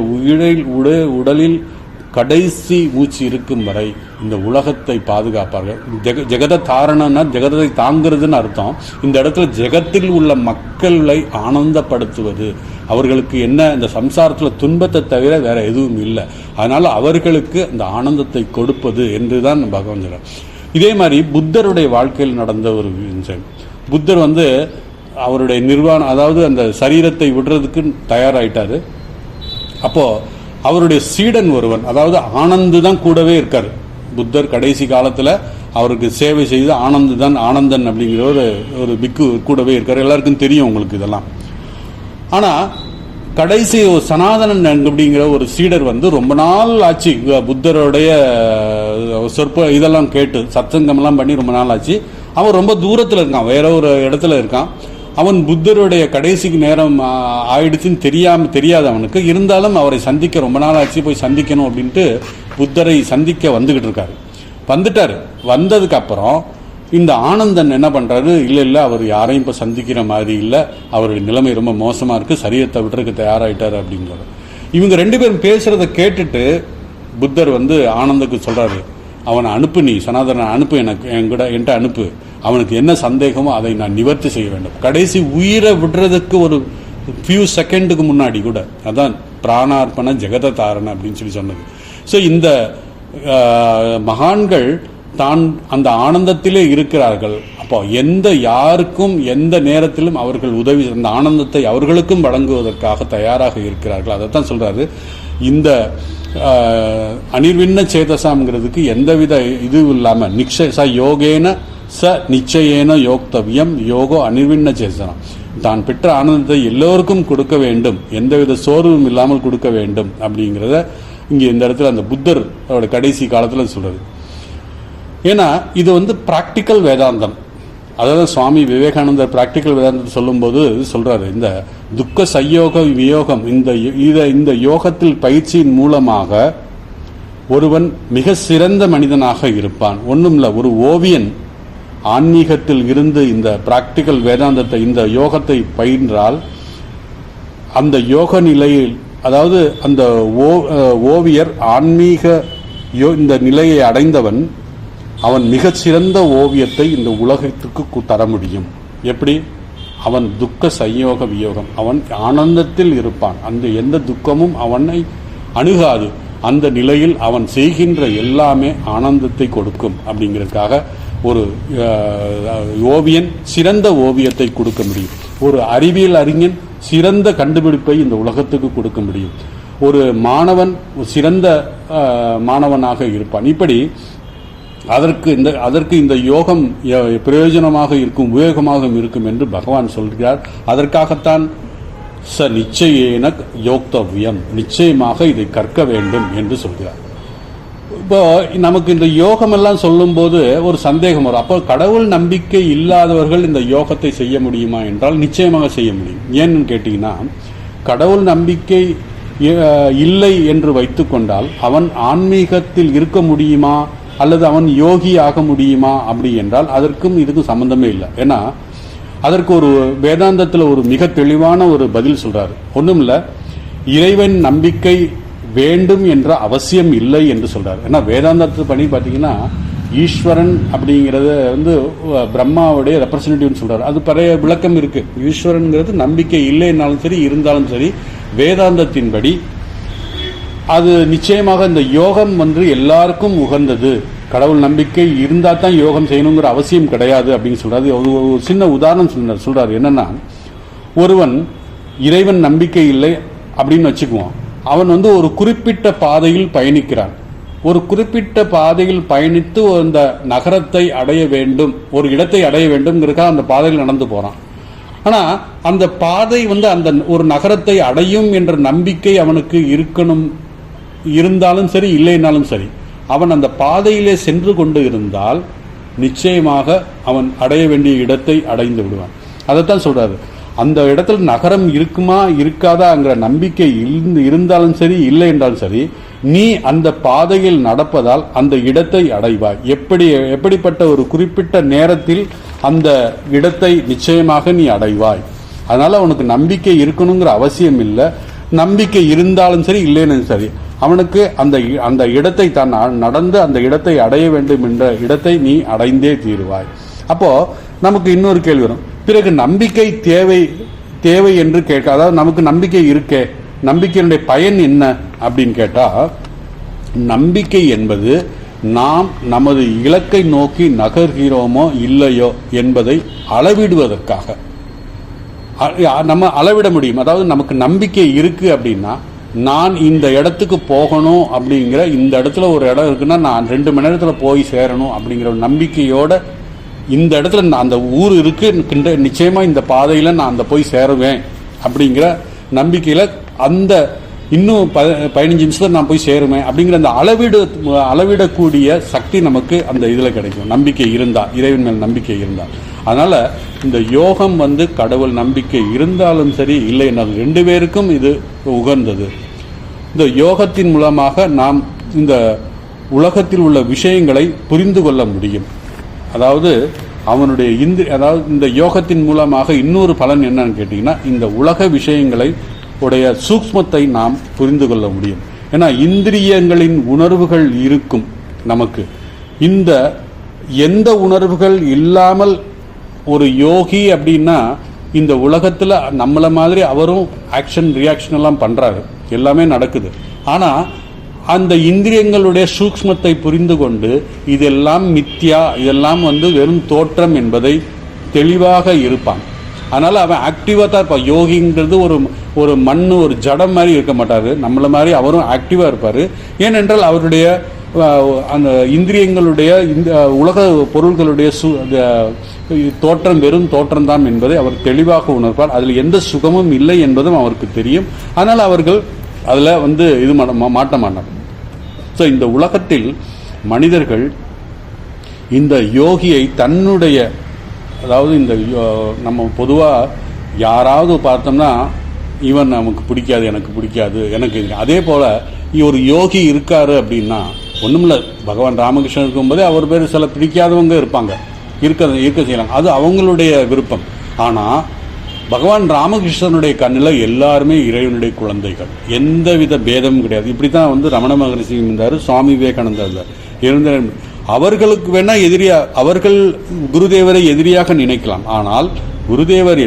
உடலில் கடைசி மூச்சு இருக்கும் வரை இந்த உலகத்தை பாதுகாப்பார்கள். ஜெகத தாரணம்னா ஜெகத்தை தாங்கிறதுன்னு அர்த்தம். இந்த இடத்துல ஜெகத்தில் உள்ள மக்களை ஆனந்தப்படுத்துவது, அவர்களுக்கு என்ன இந்த சம்சாரத்தில் துன்பத்தை தவிர வேற எதுவும் இல்லை, அதனால அவர்களுக்கு அந்த ஆனந்தத்தை கொடுப்பது என்றுதான் பகவான் சொல்றார். இதே மாதிரி புத்தருடைய வாழ்க்கையில் நடந்த ஒரு விஷயம். புத்தர் அவருடைய நிர்வாணம், அதாவது அந்த சரீரத்தை விடுறதுக்கு தயாராயிட்டாரு. அப்போ அவருடைய சீடன் ஒருவன், அதாவது ஆனந்து தான் கூடவே இருக்காரு. புத்தர் கடைசி காலத்துல அவருக்கு சேவை செய்து ஆனந்தன் அப்படிங்கிற ஒரு பிக்கு கூடவே இருக்காரு. எல்லாருக்கும் தெரியும் உங்களுக்கு இதெல்லாம். ஆனா கடைசி சனாதனன் அப்படிங்கிற ஒரு சீடர் ரொம்ப நாள் ஆச்சு புத்தருடைய சொற்ப இதெல்லாம் கேட்டு சத்சங்கம்லாம் பண்ணி ரொம்ப நாள் ஆச்சு. அவன் ரொம்ப தூரத்தில் இருக்கான், வேற ஒரு இடத்துல இருக்கான். அவன் புத்தருடைய கடைசிக்கு நேரம் ஆயிடுச்சுன்னு தெரியாது அவனுக்கு. இருந்தாலும் அவரை சந்திக்க ரொம்ப நாள் ஆச்சு, போய் சந்திக்கணும் அப்படின்ட்டு புத்தரை சந்திக்க வந்துட்டாரு. வந்ததுக்கு அப்புறம் இந்த ஆனந்தன் என்ன பண்றாரு, இல்ல அவர் யாரையும் இப்ப சந்திக்கிற மாதிரி இல்ல, அவருடைய நிலைமை ரொம்ப மோசமா இருக்கு, சரீரத்தை விட்டுறதுக்கு தயாராயிட்டாரு அப்படிங்கிறாரு. இவங்க ரெண்டு பேரும் பேசுறத கேட்டுட்டு புத்தர் ஆனந்துக்கு சொல்றாரு, அவனை அனுப்பு, நீ சனாதன அனுப்பு, என்கிட்ட அனுப்பு, அவனுக்கு என்ன சந்தேகமோ அதை நான் நிவர்த்தி செய்ய வேண்டும். கடைசி உயிரை விடுறதுக்கு ஒரு ஃபியூ செகண்டுக்கு முன்னாடி கூட, அதான் பிராணார்ப்பண ஜெகத தாரண அப்படின்னு சொன்னது. ஸோ இந்த மகான்கள் தான் அந்த ஆனந்தத்திலே இருக்கிறார்கள். அப்போ யாருக்கும் எந்த நேரத்திலும் அவர்கள் உதவி, அந்த ஆனந்தத்தை அவர்களுக்கும் வழங்குவதற்காக தயாராக இருக்கிறார்கள். அதைத்தான் சொல்றாரு. இந்த அனிர்விண்ண சேதசாங்கிறதுக்கு எந்தவித இது இல்லாம யோகேன ச நிச்சயேன யோக்தவியம் யோகோ அனிர்விண்ண சேதனம், தான் பெற்ற ஆனந்தத்தை எல்லோருக்கும் கொடுக்க வேண்டும், எந்தவித சோர்வும் இல்லாமல் கொடுக்க வேண்டும் அப்படிங்கிறத இங்க இந்த இடத்துல அந்த புத்தர் அவருடைய கடைசி காலத்துல சொல்றாரு. ஏன்னா இது பிராக்டிக்கல் வேதாந்தம். அதாவது சுவாமி விவேகானந்தர் பிராக்டிக்கல் வேதாந்தத்தை சொல்லும் போது சொல்றாரு, இந்த துக்க சயோக வியோகம், இந்த யோகத்தில் பயிற்சியின் மூலமாக ஒருவன் மிக சிறந்த மனிதனாக இருப்பான். ஒன்றும் இல்லை, ஒரு ஓவியன் ஆன்மீகத்தில் இருந்து இந்த பிராக்டிக்கல் வேதாந்தத்தை, இந்த யோகத்தை பயின்றால் அந்த யோக நிலையில், அதாவது அந்த ஓவியர் ஆன்மீக இந்த நிலையை அடைந்தவன் அவன் மிகச்சிறந்த ஓவியத்தை இந்த உலகத்துக்கு தர முடியும். எப்படி? அவன் துக்க சயோக வியோகம், அவன் ஆனந்தத்தில் இருப்பான், அந்த எந்த துக்கமும் அவனை அணுகாது. அந்த நிலையில் அவன் செய்கின்ற எல்லாமே ஆனந்தத்தை கொடுக்கும். அப்படிங்கிறதுக்காக ஒரு ஓவியன் சிறந்த ஓவியத்தை கொடுக்க முடியும், ஒரு அறிவியல் அறிஞன் சிறந்த கண்டுபிடிப்பை இந்த உலகத்துக்கு கொடுக்க முடியும், ஒரு மாணவன் சிறந்த மாணவனாக இருப்பான். இப்படி அதற்கு இந்த யோகம் பிரயோஜனமாக இருக்கும், உபயோகமாக இருக்கும் என்று பகவான் சொல்கிறார். அதற்காகத்தான் ச நிச்சயேன யோக்தவ்யம், நிச்சயமாக இதை கற்க வேண்டும் என்று சொல்கிறார். இப்போ நமக்கு இந்த யோகம் எல்லாம் சொல்லும் போது ஒரு சந்தேகம் வரும். அப்போ கடவுள் நம்பிக்கை இல்லாதவர்கள் இந்த யோகத்தை செய்ய முடியுமா என்றால் நிச்சயமாக செய்ய முடியும். ஏன்னு கேட்டீங்கன்னா, கடவுள் நம்பிக்கை இல்லை என்று வைத்துக்கொண்டால் அவன் ஆன்மீகத்தில் இருக்க முடியுமா அல்லது அவன் யோகி ஆக முடியுமா அப்படி என்றால் அதற்கும் இதுக்கும் சம்பந்தமே இல்லை. ஏன்னா அதற்கு ஒரு வேதாந்தத்தில் ஒரு மிக தெளிவான ஒரு பதில் சொல்றாரு. ஒன்றும் இல்லை, இறைவன் நம்பிக்கை வேண்டும் என்ற அவசியம் இல்லை என்று சொல்றாரு. ஏன்னா வேதாந்தத்தை பண்ணி பார்த்தீங்கன்னா ஈஸ்வரன் அப்படிங்கிறத பிரம்மாவுடைய ரெப்ரசன்டேட்டிவ்னு சொல்றாரு. அது பழைய விளக்கம் இருக்கு. ஈஸ்வரன்கிறது நம்பிக்கை இல்லைன்னாலும் சரி இருந்தாலும் சரி வேதாந்தத்தின்படி அது நிச்சயமாக இந்த யோகம் எல்லாருக்கும் உகந்தது. கடவுள் நம்பிக்கை இருந்தா தான் யோகம் செய்யணுங்கிற அவசியம் கிடையாது அப்படின்னு சொல்றாரு. ஒரு சின்ன உதாரணம் சொல்றாரு. என்னன்னா, ஒருவன் இறைவன் நம்பிக்கை இல்லை அப்படின்னு வச்சுக்குவான். அவன் ஒரு குறிப்பிட்ட பாதையில் பயணிக்கிறான். ஒரு குறிப்பிட்ட பாதையில் பயணித்து அந்த நகரத்தை அடைய வேண்டும், ஒரு இடத்தை அடைய வேண்டும்ங்கிறதுக்காக அந்த பாதையில் நடந்து போறான். ஆனால் அந்த பாதை வந்து அந்த ஒரு நகரத்தை அடையும் என்ற நம்பிக்கை அவனுக்கு இருந்தாலும் சரி, இல்லைனாலும் சரி, அவன் அந்த பாதையிலே சென்று கொண்டு இருந்தால் நிச்சயமாக அவன் அடைய வேண்டிய இடத்தை அடைந்து விடுவான். அதைத்தான் சொல்றாரு, அந்த இடத்துல நகரம் இருக்குமா இருக்காதாங்கிற நம்பிக்கை இருந்தாலும் சரி, இல்லை என்றாலும் சரி, நீ அந்த பாதையில் நடப்பதால் அந்த இடத்தை அடைவாய். எப்படிப்பட்ட ஒரு குறிப்பிட்ட நேரத்தில் அந்த இடத்தை நிச்சயமாக நீ அடைவாய். அதனால அவனுக்கு நம்பிக்கை இருக்கணுங்கிற அவசியம் இல்லை. நம்பிக்கை இருந்தாலும் சரி, இல்லைன்னு சரி, அவனுக்கு அந்த இடத்தை தான் நடந்து அந்த இடத்தை அடைய வேண்டும் என்ற இடத்தை நீ அடைந்தே தீருவாய். அப்போ நமக்கு இன்னொரு கேள்வி வரும், பிறகு நம்பிக்கை தேவை என்று கேட்க, அதாவது நமக்கு நம்பிக்கை இருக்கே, நம்பிக்கையினுடைய பயன் என்ன அப்படின்னு கேட்டா, நம்பிக்கை என்பது நாம் நமது இலக்கை நோக்கி நகர்கிறோமோ இல்லையோ என்பதை அளவிடுவதற்காக நம்ம அளவிட முடியும். அதாவது நமக்கு நம்பிக்கை இருக்கு அப்படின்னா, நான் இந்த இடத்துக்கு போகணும் அப்படிங்கிற, இந்த இடத்துல ஒரு இடம் இருக்குன்னா நான் 2 மணி நேரத்தில் போய் சேரணும் அப்படிங்கிற ஒரு நம்பிக்கையோட இந்த இடத்துல அந்த ஊர் இருக்கு, நிச்சயமா இந்த பாதையில நான் அந்த போய் சேருவேன் அப்படிங்கிற நம்பிக்கையில அந்த இன்னும் 15 நிமிஷத்துல நான் போய் சேருவேன் அப்படிங்கிற அந்த அளவிடக்கூடிய சக்தி நமக்கு அந்த இதுல கிடைக்கும், நம்பிக்கை இருந்தா, இறைவன் மேல் நம்பிக்கை இருந்தால். அதனால இந்த யோகம் வந்து கடவுள் நம்பிக்கை இருந்தாலும் சரி, இல்லை என்றாலும் 2 பேருக்கும் இது உகந்தது. இந்த யோகத்தின் மூலமாக நாம் இந்த உலகத்தில் உள்ள விஷயங்களை புரிந்து கொள்ள முடியும். அதாவது அவனுடைய அதாவது இந்த யோகத்தின் மூலமாக இன்னொரு பலன் என்னன்னு கேட்டீங்கன்னா, இந்த உலக விஷயங்களை உடைய சூக்ஷ்மத்தை நாம் புரிந்து கொள்ள முடியும். ஏன்னா இந்திரியங்களின் உணர்வுகள் இருக்கும் நமக்கு. இந்த எந்த உணர்வுகள் இல்லாமல் ஒரு யோகி அப்படின்னா, இந்த உலகத்துல நம்மள மாதிரி அவரும் ஆக்ஷன் ரியாக்ஷன் எல்லாம் பண்றாரு, எல்லாமே நடக்குது. ஆனா அந்த இந்திரியங்களுடைய சூக்ஷ்மத்தை புரிந்து கொண்டு இதெல்லாம் மித்யா, இதெல்லாம் வந்து வெறும் தோற்றம் என்பதை தெளிவாக இருப்பான். அதனால அவன் ஆக்டிவா தான் இருப்பான். யோகிங்கிறது ஒரு மண்ணு, ஒரு ஜடம் மாதிரி இருக்க மாட்டாரு, நம்மள மாதிரி அவரும் ஆக்டிவா இருப்பாரு. ஏனென்றால் அவருடைய அந்த இந்திரியங்களுடைய இந்த உலக பொருள்களுடைய தோற்றம் வெறும் தோற்றம் தான் என்பதை அவர் தெளிவாக உணர்ப்பார். அதில் எந்த சுகமும் இல்லை என்பதும் அவருக்கு தெரியும். அதனால் அவர்கள் அதில் வந்து இது மாட்ட மாட்டாங்க. ஸோ இந்த உலகத்தில் மனிதர்கள் இந்த யோகியை தன்னுடைய, அதாவது இந்த நம்ம பொதுவாக யாராவது பார்த்தோம்னா இவன் நமக்கு பிடிக்காது, எனக்கு பிடிக்காது, எனக்கு அதே போல் ஒரு யோகி இருக்காரு அப்படின்னா ஒன்றுமில்ல, பகவான் ராமகிருஷ்ணன் இருக்கும்போதே அவர் பேர் சில பிடிக்காதவங்க இருப்பாங்க, இருக்க செய்யலாம், அது அவங்களுடைய விருப்பம். ஆனால் பகவான் ராமகிருஷ்ணனுடைய கண்ணில் எல்லாருமே இறைவனுடைய குழந்தைகள், எந்தவித பேதமும் கிடையாது. இப்படி தான் வந்து ரமண மகரிஷி இருந்தார், சுவாமி விவேகானந்தர் இருந்தார். அவர்களுக்கு வேணா எதிரியா, அவர்கள் குருதேவரை எதிரியாக நினைக்கலாம். ஆனால் குருதேவர்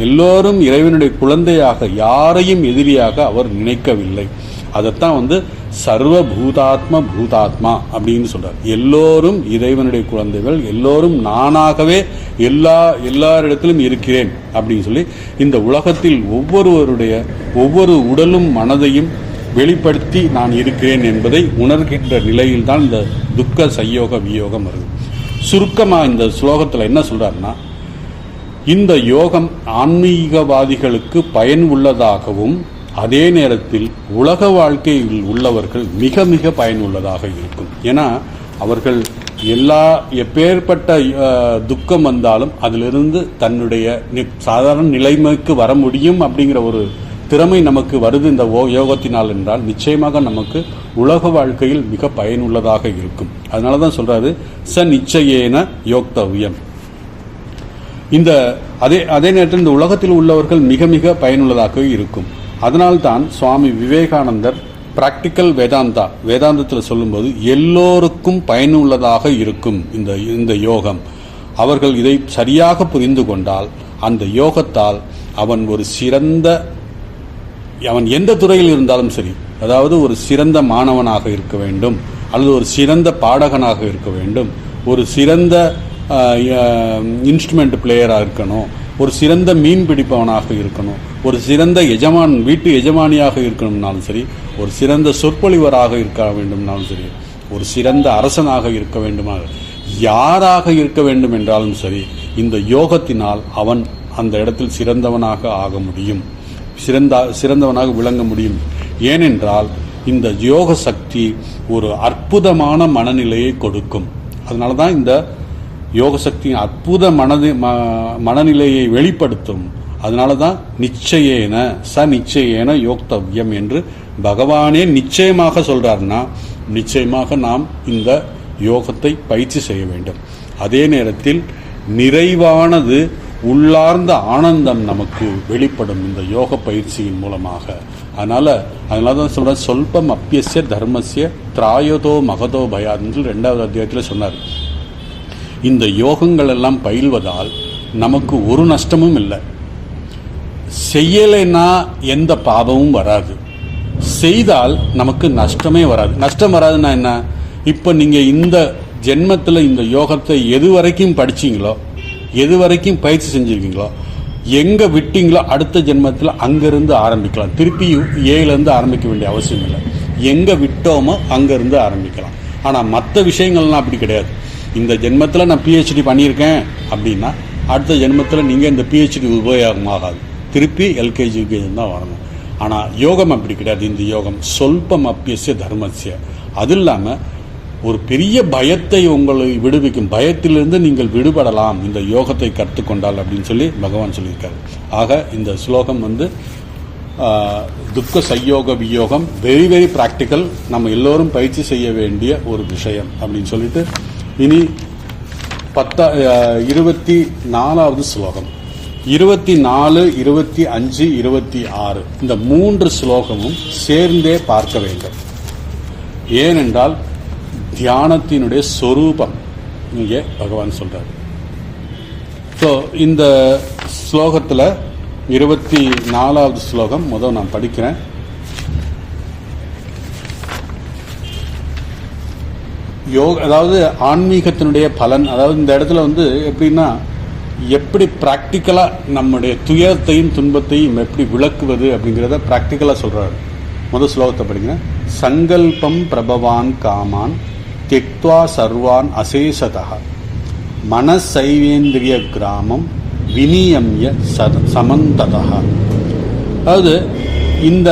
எல்லோரும் இறைவனுடைய குழந்தையாக, யாரையும் எதிரியாக அவர் நினைக்கவில்லை. அதைத்தான் வந்து சர்வ பூதாத்மா அப்படின்னு சொல்றார். எல்லோரும் இறைவனுடைய குழந்தைகள், எல்லோரும் நானாகவே எல்லாரிடத்திலும் இருக்கிறேன் அப்படின்னு சொல்லி இந்த உலகத்தில் ஒவ்வொரு உடலும் மனதையும் வெளிப்படுத்தி நான் இருக்கிறேன் என்பதை உணர்கின்ற நிலையில் தான் இந்த துக்க சயோக வியோகம் வருது. சுருக்கமா இந்த ஸ்லோகத்தில் என்ன சொல்றாருன்னா, இந்த யோகம் ஆன்மீகவாதிகளுக்கு பயன் உள்ளதாகவும் அதே நேரத்தில் உலக வாழ்க்கையில் உள்ளவர்கள் மிக மிக பயனுள்ளதாக இருக்கும். ஏன்னா அவர்கள் எப்பேற்பட்ட துக்கம் வந்தாலும் அதிலிருந்து தன்னுடைய சாதாரண நிலைமைக்கு வர முடியும் அப்படிங்கிற ஒரு திறமை நமக்கு வருது இந்த யோகத்தினால் என்றால் நிச்சயமாக நமக்கு உலக வாழ்க்கையில் மிக பயனுள்ளதாக இருக்கும். அதனால தான் சொல்றாரு ச நிச்சயேன யோக்தவ்யம். இந்த அதே நேரத்தில் இந்த உலகத்தில் உள்ளவர்கள் மிக மிக பயனுள்ளதாக இருக்கும். அதனால்தான் சுவாமி விவேகானந்தர் பிராக்டிக்கல் வேதாந்தத்தில் சொல்லும்போது எல்லோருக்கும் பயனுள்ளதாக இருக்கும் இந்த யோகம். அவர்கள் இதை சரியாக புரிந்து கொண்டால் அந்த யோகத்தால் அவன் எந்த துறையில் இருந்தாலும் சரி, அதாவது ஒரு சிறந்த மாணவனாக இருக்க வேண்டும், அல்லது ஒரு சிறந்த பாடகனாக இருக்க வேண்டும், ஒரு சிறந்த இன்ஸ்ட்ருமெண்ட் பிளேயராக இருக்கணும், ஒரு சிறந்த மீன் பிடிப்பவனாக இருக்கணும், ஒரு சிறந்த வீட்டு எஜமானியாக இருக்கணும்னாலும் சரி, ஒரு சிறந்த சொற்பொழிவராக இருக்க வேண்டும்னாலும் சரி, ஒரு சிறந்த அரசனாக இருக்க வேண்டுமா, யாராக இருக்க வேண்டும் என்றாலும் சரி, இந்த யோகத்தினால் அவன் அந்த இடத்தில் சிறந்தவனாக ஆக முடியும், சிறந்தவனாக விளங்க முடியும். ஏனென்றால் இந்த யோக சக்தி ஒரு அற்புதமான மனநிலையை கொடுக்கும். அதனால தான் இந்த யோக சக்தியின் அற்புத மனநிலையை வெளிப்படுத்தும். அதனால தான் நிச்சயேன யோக்தவ்யம் என்று பகவானே நிச்சயமாக சொல்றாருன்னா, நிச்சயமாக நாம் இந்த யோகத்தை பயிற்சி செய்ய வேண்டும். அதே நேரத்தில் நிறைவானது உள்ளார்ந்த ஆனந்தம் நமக்கு வெளிப்படும் இந்த யோக பயிற்சியின் மூலமாக. அதனால தான் சொல்ற சொல்பம் அப்பியஸ்ய தர்மஸ்ய திராயதோ மகதோ பயாத் என்று 2வது அத்தியாயத்தில் சொன்னார். இந்த யோகங்கள் எல்லாம் பயில்வதால் நமக்கு ஒரு நஷ்டமும் இல்லை. செய்யலைன்னா எந்த பாவமும் வராது, செய்தால் நமக்கு நஷ்டமே வராது. நஷ்டம் வராதுன்னா என்ன? இப்போ நீங்கள் இந்த ஜென்மத்தில் இந்த யோகத்தை எது வரைக்கும் படிச்சீங்களோ, எது வரைக்கும் பயிற்சி செஞ்சுருக்கீங்களோ, எங்கே விட்டீங்களோ அடுத்த ஜென்மத்தில் அங்கேருந்து ஆரம்பிக்கலாம். திருப்பி ஏலேருந்து ஆரம்பிக்க வேண்டிய அவசியம் இல்லை. எங்கே விட்டோமோ அங்கேருந்து ஆரம்பிக்கலாம். ஆனால் மற்ற விஷயங்கள்லாம் அப்படி கிடையாது. இந்த ஜென்மத்தில் நான் பிஹெச்டி பண்ணியிருக்கேன் அப்படின்னா அடுத்த ஜென்மத்தில் நீங்கள் இந்த பிஹெச்டி உபயோகமாகாது, திருப்பி எல்கேஜி யூகேஜி தான் வரணும். ஆனால் யோகம் அப்படி கிடையாது. இந்த யோகம் சொல்பம் அப்பியஸ்ய தர்மஸ்ய, அது இல்லாமல் ஒரு பெரிய பயத்தை உங்களை விடுவிக்கும். பயத்திலிருந்து நீங்கள் விடுபடலாம் இந்த யோகத்தை கற்றுக்கொண்டால் அப்படின்னு சொல்லி பகவான் சொல்லியிருக்காரு. ஆக இந்த ஸ்லோகம் துக்க சையோக வியோகம் வெரி வெரி ப்ராக்டிக்கல், நம்ம எல்லோரும் பயிற்சி செய்ய வேண்டிய ஒரு விஷயம் அப்படின்னு சொல்லிட்டு இனி 24வது ஸ்லோகம் 24, 25, 26 இந்த 3 ஸ்லோகமும் சேர்ந்தே பார்க்க வேண்டும். ஏனென்றால் தியானத்தினுடைய சொரூபம் இங்கே பகவான் சொல்றார். ஸோ இந்த ஸ்லோகத்தில் 24வது ஸ்லோகம் முதல் நான் படிக்கிறேன். அதாவது ஆன்மீகத்தினுடைய பலன். அதாவது இந்த இடத்துல எப்படின்னா, எப்படி ப்ராக்டிக்கலாக நம்முடைய துயரத்தையும் துன்பத்தையும் எப்படி விளக்குவது அப்படிங்கிறத ப்ராக்டிக்கலாக சொல்கிறாரு. முதல் ஸ்லோகத்தை படிக்கிறேன். சங்கல்பம் பிரபவான் காமான் திக்த்வா சர்வான் அசேஷதா மனசைவேந்திரிய கிராமம் வினியம்ய சமந்ததா. அதாவது இந்த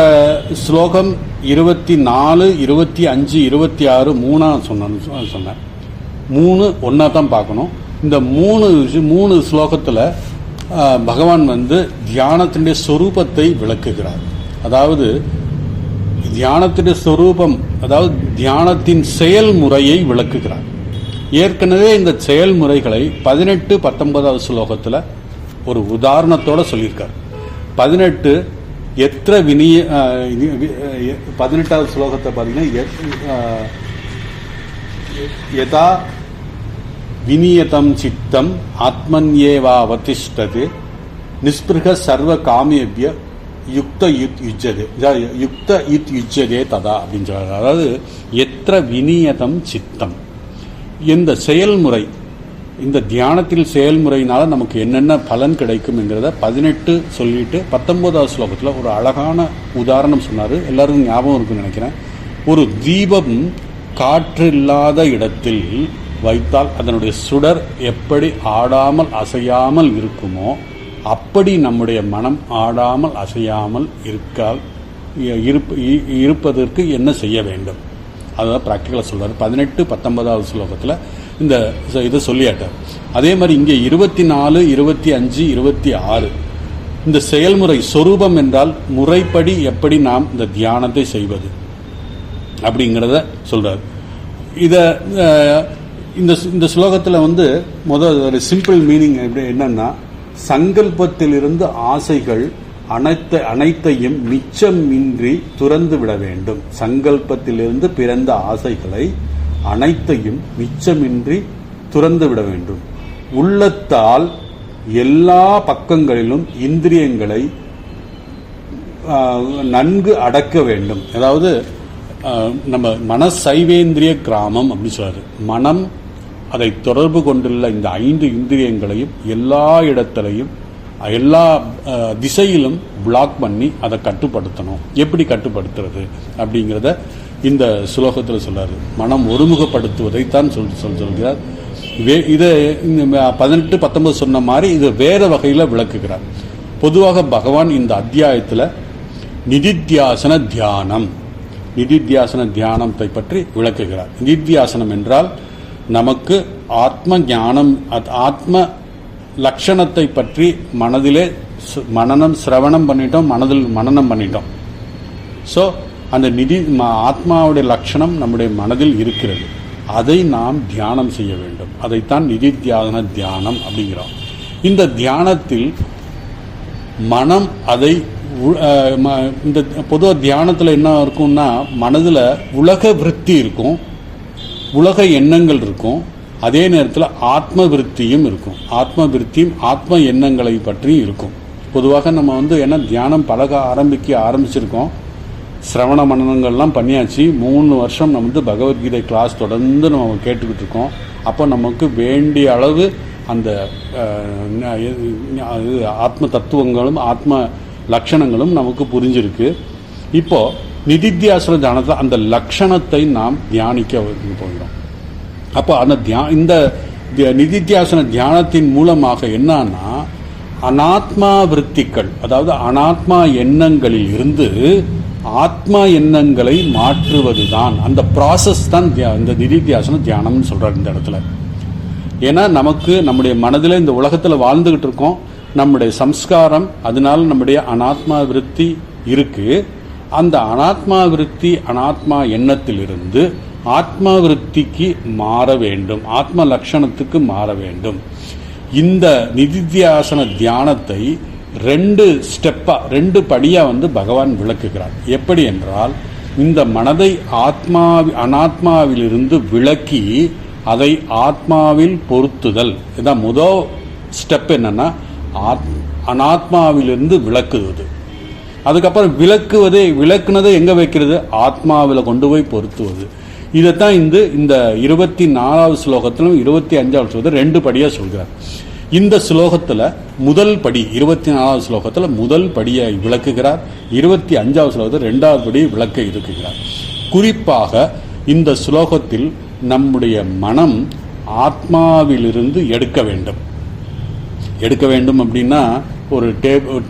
ஸ்லோகம் 24, 25, 26 3 சொன்னேன். 3 ஒன்றா தான் பார்க்கணும். இந்த 3 ஸ்லோகத்தில் பகவான் தியானத்தினுடைய சொரூபத்தை விளக்குகிறார். அதாவது தியானத்தினுடைய சொரூபம், அதாவது தியானத்தின் செயல்முறையை விளக்குகிறார். ஏற்கனவே இந்த செயல்முறைகளை 18, 19வது ஸ்லோகத்தில் ஒரு உதாரணத்தோடு சொல்லியிருக்கார். 18 வினிய 18வது ஸ்லோகத்தை பார்த்தீங்கன்னா, யதா வினியதம் சித்தம் ஆத்மன்யேவா அவதிஷ்டது நிஸ்பிருக சர்வ காமியபிய யுக்த யுஜ்யதே ததா அப்படின்னு சொல்றாரு. அதாவது எத்திர வினியதம் சித்தம், இந்த செயல்முறை, இந்த தியானத்தில் செயல்முறையினால நமக்கு என்னென்ன பலன் கிடைக்கும் என்கிறத 18 சொல்லிட்டு 19வது ஸ்லோகத்தில் ஒரு அழகான உதாரணம் சொன்னார். எல்லாருக்கும் ஞாபகம் இருக்குன்னு நினைக்கிறேன். ஒரு தீபம் காற்றில்லாத இடத்தில் வைத்தால் அதனுடைய சுடர் எப்படி ஆடாமல் அசையாமல் இருக்குமோ அப்படி நம்முடைய மனம் ஆடாமல் அசையாமல் இருப்பதற்கு என்ன செய்ய வேண்டும், அதுதான் ப்ராக்டிக்கலாக சொல்கிறார். 18, 19வது ஸ்லோகத்தில் இந்த இதை சொல்லியாட்டார். அதே மாதிரி இங்கே 24, 25, 26 இந்த செயல்முறை சொரூபம் என்றால் முறைப்படி எப்படி நாம் இந்த தியானத்தை செய்வது அப்படிங்கிறத சொல்கிறார். இதை இந்த ஸ்லோகத்தில் முதல் ஒரு சிம்பிள் மீனிங் என்னன்னா, சங்கல்பத்திலிருந்து ஆசைகள் அனைத்தையும் மிச்சமின்றி துறந்து விட வேண்டும். சங்கல்பத்திலிருந்து பிறந்த ஆசைகளை அனைத்தையும் மிச்சமின்றி துறந்து விட வேண்டும். உள்ளத்தால் எல்லா பக்கங்களிலும் இந்திரியங்களை நன்கு அடக்க வேண்டும். அதாவது நம்ம மனசைவேந்திரிய கிராமம் அப்படின்னு சொல்றாரு. மனம் அதை தொடர்பு கொண்டுள்ள இந்த 5 இந்திரியங்களையும் எல்லா இடத்திலையும் எல்லா திசையிலும் பிளாக் பண்ணி அதை கட்டுப்படுத்தணும். எப்படி கட்டுப்படுத்துறது அப்படிங்கிறத இந்த ஸ்லோகத்தில் சொல்றாரு. மனம் ஒருமுகப்படுத்துவதைத்தான் சொல்கிறார். இது 18, 19 சொன்ன மாதிரி இது வேற வகையில் விளக்குகிறார். பொதுவாக பகவான் இந்த அத்தியாயத்தில் நிதித்தியாசன தியானத்தை பற்றி விளக்குகிறார். நிதித்தியாசனம் என்றால் நமக்கு ஆத்ம ஞானம், ஆத்ம லட்சணத்தை பற்றி மனதிலே சிரவணம் பண்ணிட்டோம், மனதில் மனனம் பண்ணிட்டோம். ஸோ அந்த ஆத்மாவுடைய லட்சணம் நம்முடைய மனதில் இருக்கிறது. அதை நாம் தியானம் செய்ய வேண்டும். அதைத்தான் நிதித்தியாசன தியானம் அப்படிங்கிறோம். இந்த தியானத்தில் மனம் அதை இந்த பொதுவாக தியானத்தில் என்ன இருக்கும்னா, மனதில் உலக விருத்தி இருக்கும், உலக எண்ணங்கள் இருக்கும், அதே நேரத்தில் ஆத்ம விருத்தியும் இருக்கும். ஆத்ம விருத்தியும் ஆத்ம எண்ணங்களை பற்றியும் இருக்கும். பொதுவாக நம்ம என்ன தியானம் ஆரம்பிச்சிருக்கோம், சிரவண மனனங்கள்லாம் பண்ணியாச்சு. 3 வருஷம் நம்ம பகவத்கீதை கிளாஸ் தொடர்ந்து நம்ம கேட்டுக்கிட்டு இருக்கோம். அப்போ நமக்கு வேண்டிய அளவு அந்த ஆத்ம தத்துவங்களும் ஆத்ம லட்சணங்களும் நமக்கு புரிஞ்சிருக்கு. இப்போ நிதித்தியாசன தியானத்தில் அந்த லட்சணத்தை நாம் தியானிக்க போகிறோம். அப்போ அந்த இந்த நிதித்தியாசன தியானத்தின் மூலமாக என்னன்னா, அனாத்மா விருத்திகள், அதாவது அனாத்மா எண்ணங்களில் இருந்து ஆத்மா எண்ணங்களை மாற்றுவதுதான் அந்த ப்ராசஸ் தான் இந்த நிதித்தியாசன தியானம்னு சொல்றாரு இந்த இடத்துல. ஏன்னா நமக்கு நம்முடைய மனதில் இந்த உலகத்தில் வாழ்ந்துகிட்டு இருக்கோம், நம்முடைய சம்ஸ்காரம், அதனால நம்முடைய அனாத்மா விருத்தி இருக்கு. அந்த அனாத்மா விருத்தி அனாத்மா எண்ணத்திலிருந்து ஆத்மா விருத்திக்கு மாற வேண்டும், ஆத்ம லட்சணத்துக்கு மாற வேண்டும். இந்த நிதித்தியாசன தியானத்தை 2 படியா பகவான் விளக்குகிறார். எப்படி என்றால், இந்த மனதை அனாத்மாவிலிருந்து விளக்கி அதை ஆத்மாவில் பொருத்துதல். இதான் முதல் ஸ்டெப். என்னன்னா, அனாத்மாவிலிருந்து விளக்குவது. அதுக்கப்புறம் விளக்குனதை எங்க வைக்கிறது? ஆத்மாவில் கொண்டு போய் பொருத்துவது. இதைத்தான் இந்த 24வது ஸ்லோகத்திலும் 25வது ஸ்லோகத்தில் 2 படியா சொல்கிறார். இந்த ஸ்லோகத்தில் முதல் படி 24வது ஸ்லோகத்தில் முதல் படியை விளக்குகிறார். 25வது ஸ்லோகத்தில் 2வது படியை விளக்க இருக்குகிறார். குறிப்பாக இந்த ஸ்லோகத்தில் நம்முடைய மனம் ஆத்மாவிலிருந்து எடுக்க வேண்டும் அப்படின்னா, ஒரு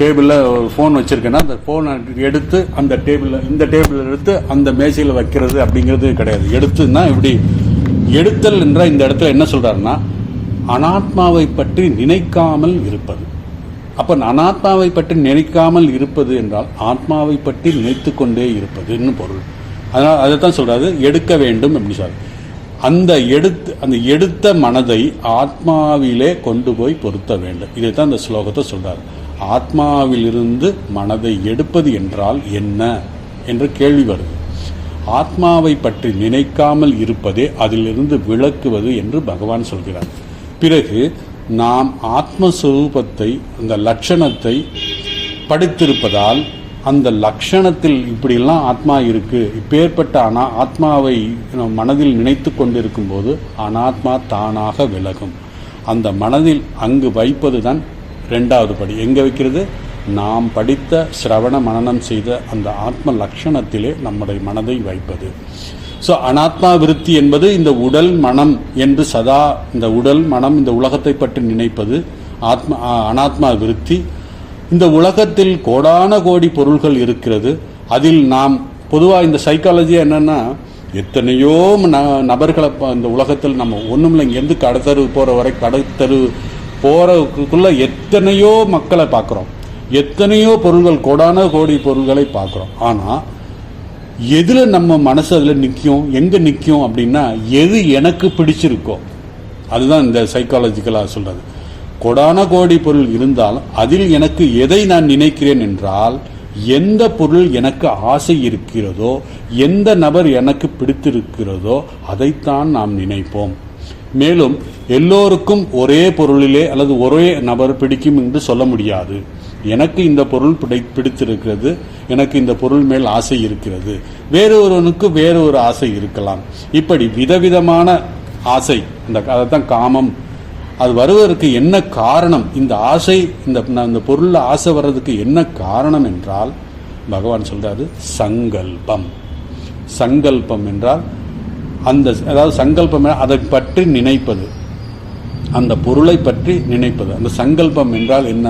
டேபிளில் ஒரு ஃபோன் வச்சிருக்கேன்னா அந்த ஃபோனை எடுத்து இந்த டேபிளில் எடுத்து அந்த மேசையில் வைக்கிறது அப்படிங்கிறது கிடையாது. எடுத்துன்னா இப்படி எடுத்தல் என்ற இந்த இடத்துல என்ன சொல்றாருன்னா, அனாத்மாவை பற்றி நினைக்காமல் இருப்பது. அப்ப அனாத்மாவை பற்றி நினைக்காமல் இருப்பது என்றால் ஆத்மாவை பற்றி நினைத்து கொண்டே இருப்பதுன்னு பொருள். அதனால் அதைத்தான் சொல்றாரு, எடுக்க வேண்டும் அப்படின்னு சொல்றாரு. அந்த எடுத்த மனதை ஆத்மாவிலே கொண்டு போய் பொருத்த வேண்டும். இதைத்தான் இந்த ஸ்லோகத்தை சொல்றாரு. ஆத்மாவிலிருந்து மனதை எடுப்பது என்றால் என்ன என்ற கேள்வி வருது. ஆத்மாவை பற்றி நினைக்காமல் இருப்பதே அதிலிருந்து விளக்குவது என்று பகவான் சொல்கிறார். பிறகு நாம் ஆத்மஸ்வரூபத்தை, அந்த லட்சணத்தை படித்திருப்பதால் அந்த லட்சணத்தில் இப்படியெல்லாம் ஆத்மா இருக்கு, இப்பேற்பட்ட ஆத்மாவை மனதில் நினைத்து கொண்டிருக்கும் போது அனாத்மா தானாக விலகும். அந்த மனதில் அங்கு வைப்பது தான் 2வது படி. எங்க வைக்கிறது? நாம் படித்த சிரவண மனனம் செய்த அந்த ஆத்ம லட்சணத்திலே நம்முடைய மனதை வைப்பது. ஸோ அனாத்மா விருத்தி என்பது இந்த உடல் மனம் என்று சதா இந்த உடல் மனம் இந்த உலகத்தை பற்றி நினைப்பது அனாத்மா விருத்தி. இந்த உலகத்தில் கோடான கோடி பொருள்கள் இருக்கிறது. அதில் நாம் பொதுவாக இந்த சைக்காலஜி என்னன்னா, எத்தனையோ நபர்களை இந்த உலகத்தில் நம்ம ஒன்றுமில்லை, இங்கேருந்து கடத்தரு போகிற வரை கடத்தரு போகிறதுக்குள்ள எத்தனையோ மக்களை பார்க்குறோம், எத்தனையோ பொருள்கள், கோடான கோடி பொருள்களை பார்க்குறோம். ஆனால் எதில் நம்ம மனசு அதில் நிற்கும், எங்கே நிற்கும் அப்படின்னா, எது எனக்கு பிடிச்சிருக்கோ அதுதான் இந்த சைக்காலஜிக்கலாக சொல்கிறது. கோடான கோடி பொருள் இருந்தாலும் அதில் எனக்கு எதை நான் நினைக்கிறேன் என்றால், எந்த பொருள் எனக்கு ஆசை இருக்கிறதோ, எந்த நபர் எனக்கு பிடித்திருக்கிறதோ அதைத்தான் நாம் நினைப்போம். மேலும் எல்லோருக்கும் ஒரே பொருளிலே அல்லது ஒரே நபர் பிடிக்கும் என்று சொல்ல முடியாது. எனக்கு இந்த பொருள் பிடித்திருக்கிறது, எனக்கு இந்த பொருள் மேல் ஆசை இருக்கிறது, வேறொருவனுக்கு வேற ஒரு ஆசை இருக்கலாம். இப்படி விதவிதமான ஆசை, அதைத்தான் காமம். அது வருவதற்கு என்ன காரணம்? இந்த ஆசை, இந்த பொருள்ல ஆசை வர்றதுக்கு என்ன காரணம் என்றால், பகவான் சொல்றாரு சங்கல்பம். சங்கல்பம் என்றால் அதாவது சங்கல்பம் அதை பற்றி நினைப்பது. அந்த பொருளை பற்றி நினைப்பது. அந்த சங்கல்பம் என்றால் என்ன?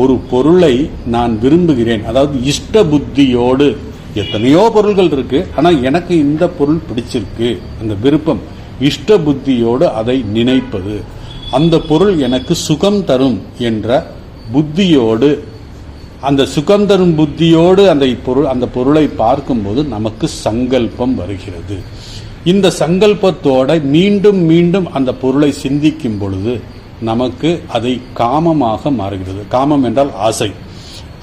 ஒரு பொருளை நான் விரும்புகிறேன், அதாவது இஷ்ட புத்தியோடு. எத்தனையோ பொருள்கள் இருக்கு, ஆனால் எனக்கு இந்த பொருள் பிடிச்சிருக்கு, அந்த விருப்பம், இஷ்ட புத்தியோடு அதை நினைப்பது. அந்த பொருள் எனக்கு சுகம் தரும் என்ற புத்தியோடு, அந்த சுகம் தரும் புத்தியோடு அந்த பொருளை பார்க்கும்போது நமக்கு சங்கல்பம் வருகிறது. இந்த சங்கல்பத்தோட மீண்டும் மீண்டும் அந்த பொருளை சிந்திக்கும் பொழுது நமக்கு அதை காமமாக மாறுகிறது. காமம் என்றால் ஆசை,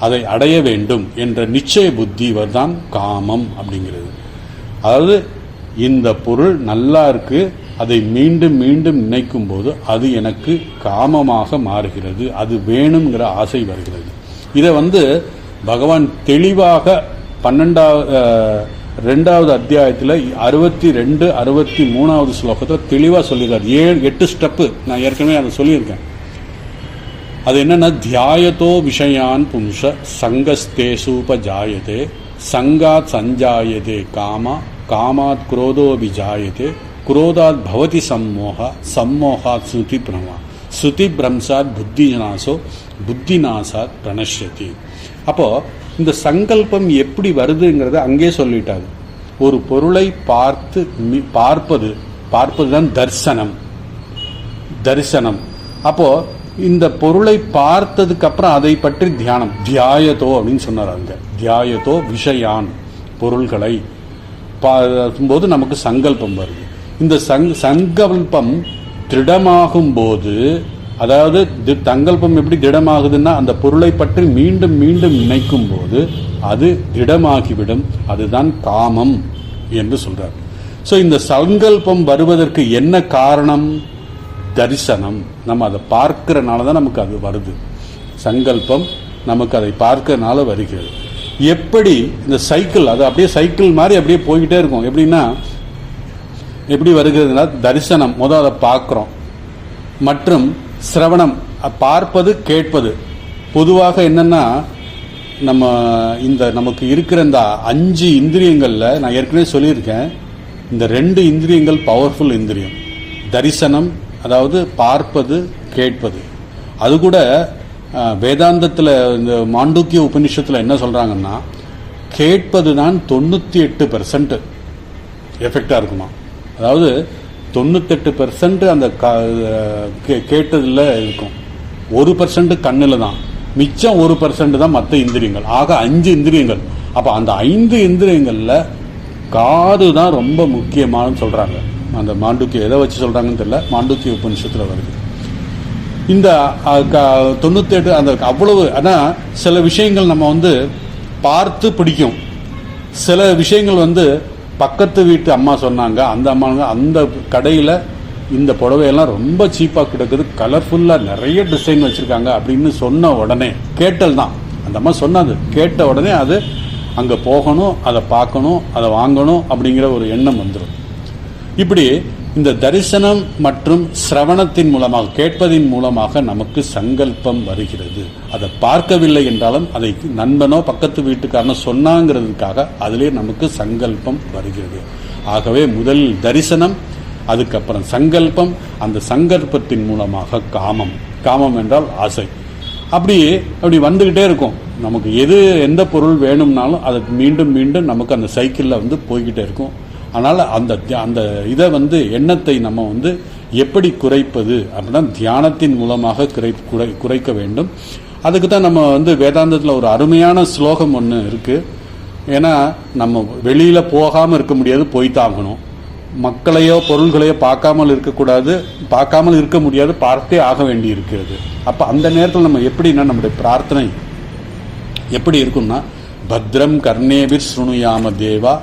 அதை அடைய வேண்டும் என்ற நிச்சய புத்தி தான் காமம் அப்படிங்கிறது. அதாவது இந்த பொருள் நல்லா இருக்கு, அதை மீண்டும் மீண்டும் நினைக்கும் போது அது எனக்கு காமமாக மாறுகிறது, அது வேணுங்கிற ஆசை வருகிறது. இதை பகவான் தெளிவாக 2வது அத்தியாயத்தில் 62, 63வது ஸ்லோகத்தில் தெளிவாக சொல்லியிருக்காரு. 8 ஸ்டெப்பு நான் ஏற்கனவே அதை சொல்லியிருக்கேன். அது என்னன்னா, தியாயத்தோ விஷயான் பும்ச சங்கஸ்தேசூபஜாயதே சங்காத் சஞ்சாயதே காமாத் குரோதோ விஜாயதே குரோதாத் பவதி சம்மோகாத் ஸ்ருதி பிரம்சாத் புத்திநாசாத் பிரணஷ்யதி. அப்போ இந்த சங்கல்பம் எப்படி வருதுங்கிறத அங்கே சொல்லிட்டாரு. ஒரு பொருளை பார்ப்பது தான் தரிசனம். அப்போ இந்த பொருளை பார்த்ததுக்கு அப்புறம் அதை பற்றி தியாயத்தோ அப்படின்னு சொன்னார். அங்க தியாயத்தோ விஷயான், பொருள்களை போது நமக்கு சங்கல்பம் வருது. இந்த சங்கல்பம் திருடமாகும் போது, அதாவது சங்கல்பம் எப்படி திடமாகுதுன்னா, அந்த பொருளை பற்றி மீண்டும் மீண்டும் நினைக்கும் போது அது திடமாகிவிடும். அதுதான் காமம் என்று சொல்றார். ஸோ இந்த சங்கல்பம் வருவதற்கு என்ன காரணம்? தரிசனம். நம்ம அதை பார்க்கிறனால தான் நமக்கு அது வருது. சங்கல்பம் நமக்கு அதை பார்க்கறனால வருகிறது. எப்படி இந்த சைக்கிள், அது அப்படியே சைக்கிள் மாதிரி அப்படியே போய்கிட்டே இருக்கும். எப்படின்னா, எப்படி வருகிறதுனா, தரிசனம் முதல் அதை பார்க்குறோம், மற்றும் சிரவணம் பார்ப்பது கேட்பது. பொதுவாக என்னன்னா, நமக்கு இருக்கிற இந்த 5 இந்திரியங்கள்ல நான் ஏற்கனவே சொல்லியிருக்கேன், இந்த 2 இந்திரியங்கள் பவர்ஃபுல் இந்திரியம். தரிசனம், அதாவது பார்ப்பது கேட்பது. அது கூட வேதாந்தத்தில் இந்த மாண்டூக்கிய உபநிஷத்தில் என்ன சொல்றாங்கன்னா, கேட்பது தான் 98% எஃபெக்டா இருக்குமா. அதாவது 98% அந்த கேட்டதில் இருக்கும், 1% கண்ணில் தான், மிச்சம் 1% தான் மற்ற இந்திரியங்கள். ஆக 5 இந்திரியங்கள். அப்போ அந்த 5 இந்திரியங்களில் காது தான் ரொம்ப முக்கியமானு சொல்கிறாங்க. அந்த மாண்டூக்கிய எதை வச்சு சொல்கிறாங்கன்னு தெரியல, மாண்டூக்கிய உபநிஷத்தில் வருது. இந்த 98 அந்த அவ்வளவு. ஆனால் சில விஷயங்கள் நம்ம பார்த்து பிடிக்கும், சில விஷயங்கள் பக்கத்து வீட்டு அம்மா சொன்னாங்க, அந்த அம்மா அந்த கடையில் இந்த புடவையெல்லாம் ரொம்ப சீப்பாக கிடக்குது, கலர்ஃபுல்லாக நிறைய டிசைன் வச்சுருக்காங்க அப்படின்னு சொன்ன உடனே, கேட்டல் தான் அந்த அம்மா சொன்னது, கேட்ட உடனே அது அங்கே போகணும், அதை பார்க்கணும், அதை வாங்கணும் அப்படிங்கிற ஒரு எண்ணம் வந்துடும். இப்படி இந்த தரிசனம் மற்றும் சிரவணத்தின் மூலமாக, கேட்பதின் மூலமாக நமக்கு சங்கல்பம் வருகிறது. அதை பார்க்கவில்லை என்றாலும் அதை நண்பனோ பக்கத்து வீட்டுக்காரனோ சொன்னாங்கிறதுக்காக அதிலே நமக்கு சங்கல்பம் வருகிறது. ஆகவே முதலில் தரிசனம், அதுக்கப்புறம் சங்கல்பம், அந்த சங்கல்பத்தின் மூலமாக காமம் என்றால் ஆசை. அப்படி வந்துகிட்டே இருக்கும். நமக்கு எந்த பொருள் வேணும்னாலும் அதை மீண்டும் மீண்டும் நமக்கு அந்த சைக்கிளில் போய்கிட்டே இருக்கும். அதனால் அந்த இதை எண்ணத்தை நம்ம எப்படி குறைப்பது அப்படின்னா, தியானத்தின் மூலமாக குறைக்க வேண்டும். அதுக்கு தான் நம்ம வேதாந்தத்தில் ஒரு அருமையான ஸ்லோகம் ஒன்று இருக்குது. ஏன்னா நம்ம வெளியில் போகாமல் இருக்க முடியாது, போய்த்தாகணும். மக்களையோ பொருள்களையோ பார்க்காமல் இருக்க முடியாது, பார்த்தே ஆக வேண்டி இருக்கிறது. அப்போ அந்த நேரத்தில் நம்ம எப்படின்னா, நம்முடைய பிரார்த்தனை எப்படி இருக்கும்னா, பத்ரம் கர்ணேபிர் ஸ்ருணுயாம தேவா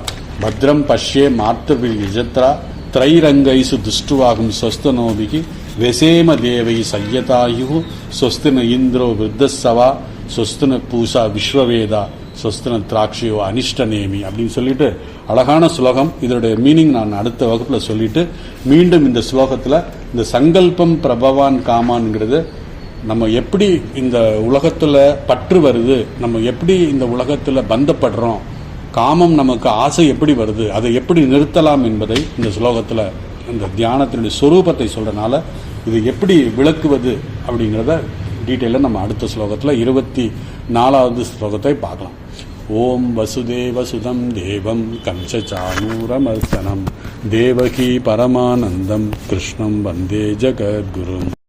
பத்ரம் பஷ்யே மார்த்தவில் யஜத்ரா திரைரங்கைசு துஷ்டுவாகும் ஸ்வஸ்தனோபிகி வெசேம தேவை சய்யதாயு ஸ்வஸ்தின இந்திரோ விருத்தசவா ஸ்வஸ்தின பூசா விஸ்வவேதா ஸ்வஸ்தின திராட்சியோ அனிஷ்டநேமி அப்படின்னு சொல்லிட்டு அழகான ஸ்லோகம். இதோடைய மீனிங் நான் அடுத்த வகுப்பில் சொல்லிட்டு, மீண்டும் இந்த ஸ்லோகத்தில் இந்த சங்கல்பம் பிரபவான் காமான்ங்கிறது, நம்ம எப்படி இந்த உலகத்தில் பற்று வருது, நம்ம எப்படி இந்த உலகத்தில் பந்தப்படுறோம், காமம் நமக்கு ஆசை எப்படி வருது, அதை எப்படி நிறுத்தலாம் என்பதை இந்த ஸ்லோகத்தில் இந்த தியானத்தினுடைய சொரூபத்தை சொல்றதுனால இது எப்படி விளக்குவது அப்படிங்கிறத டீட்டெயிலாக நம்ம அடுத்த ஸ்லோகத்தில் 24வது ஸ்லோகத்தை பார்க்கலாம். ஓம் வசுதேவசுதம் தேவம் கம்சசானூரமர்சனம் தேவகி பரமானந்தம் கிருஷ்ணம் வந்தே ஜகத்குரும்.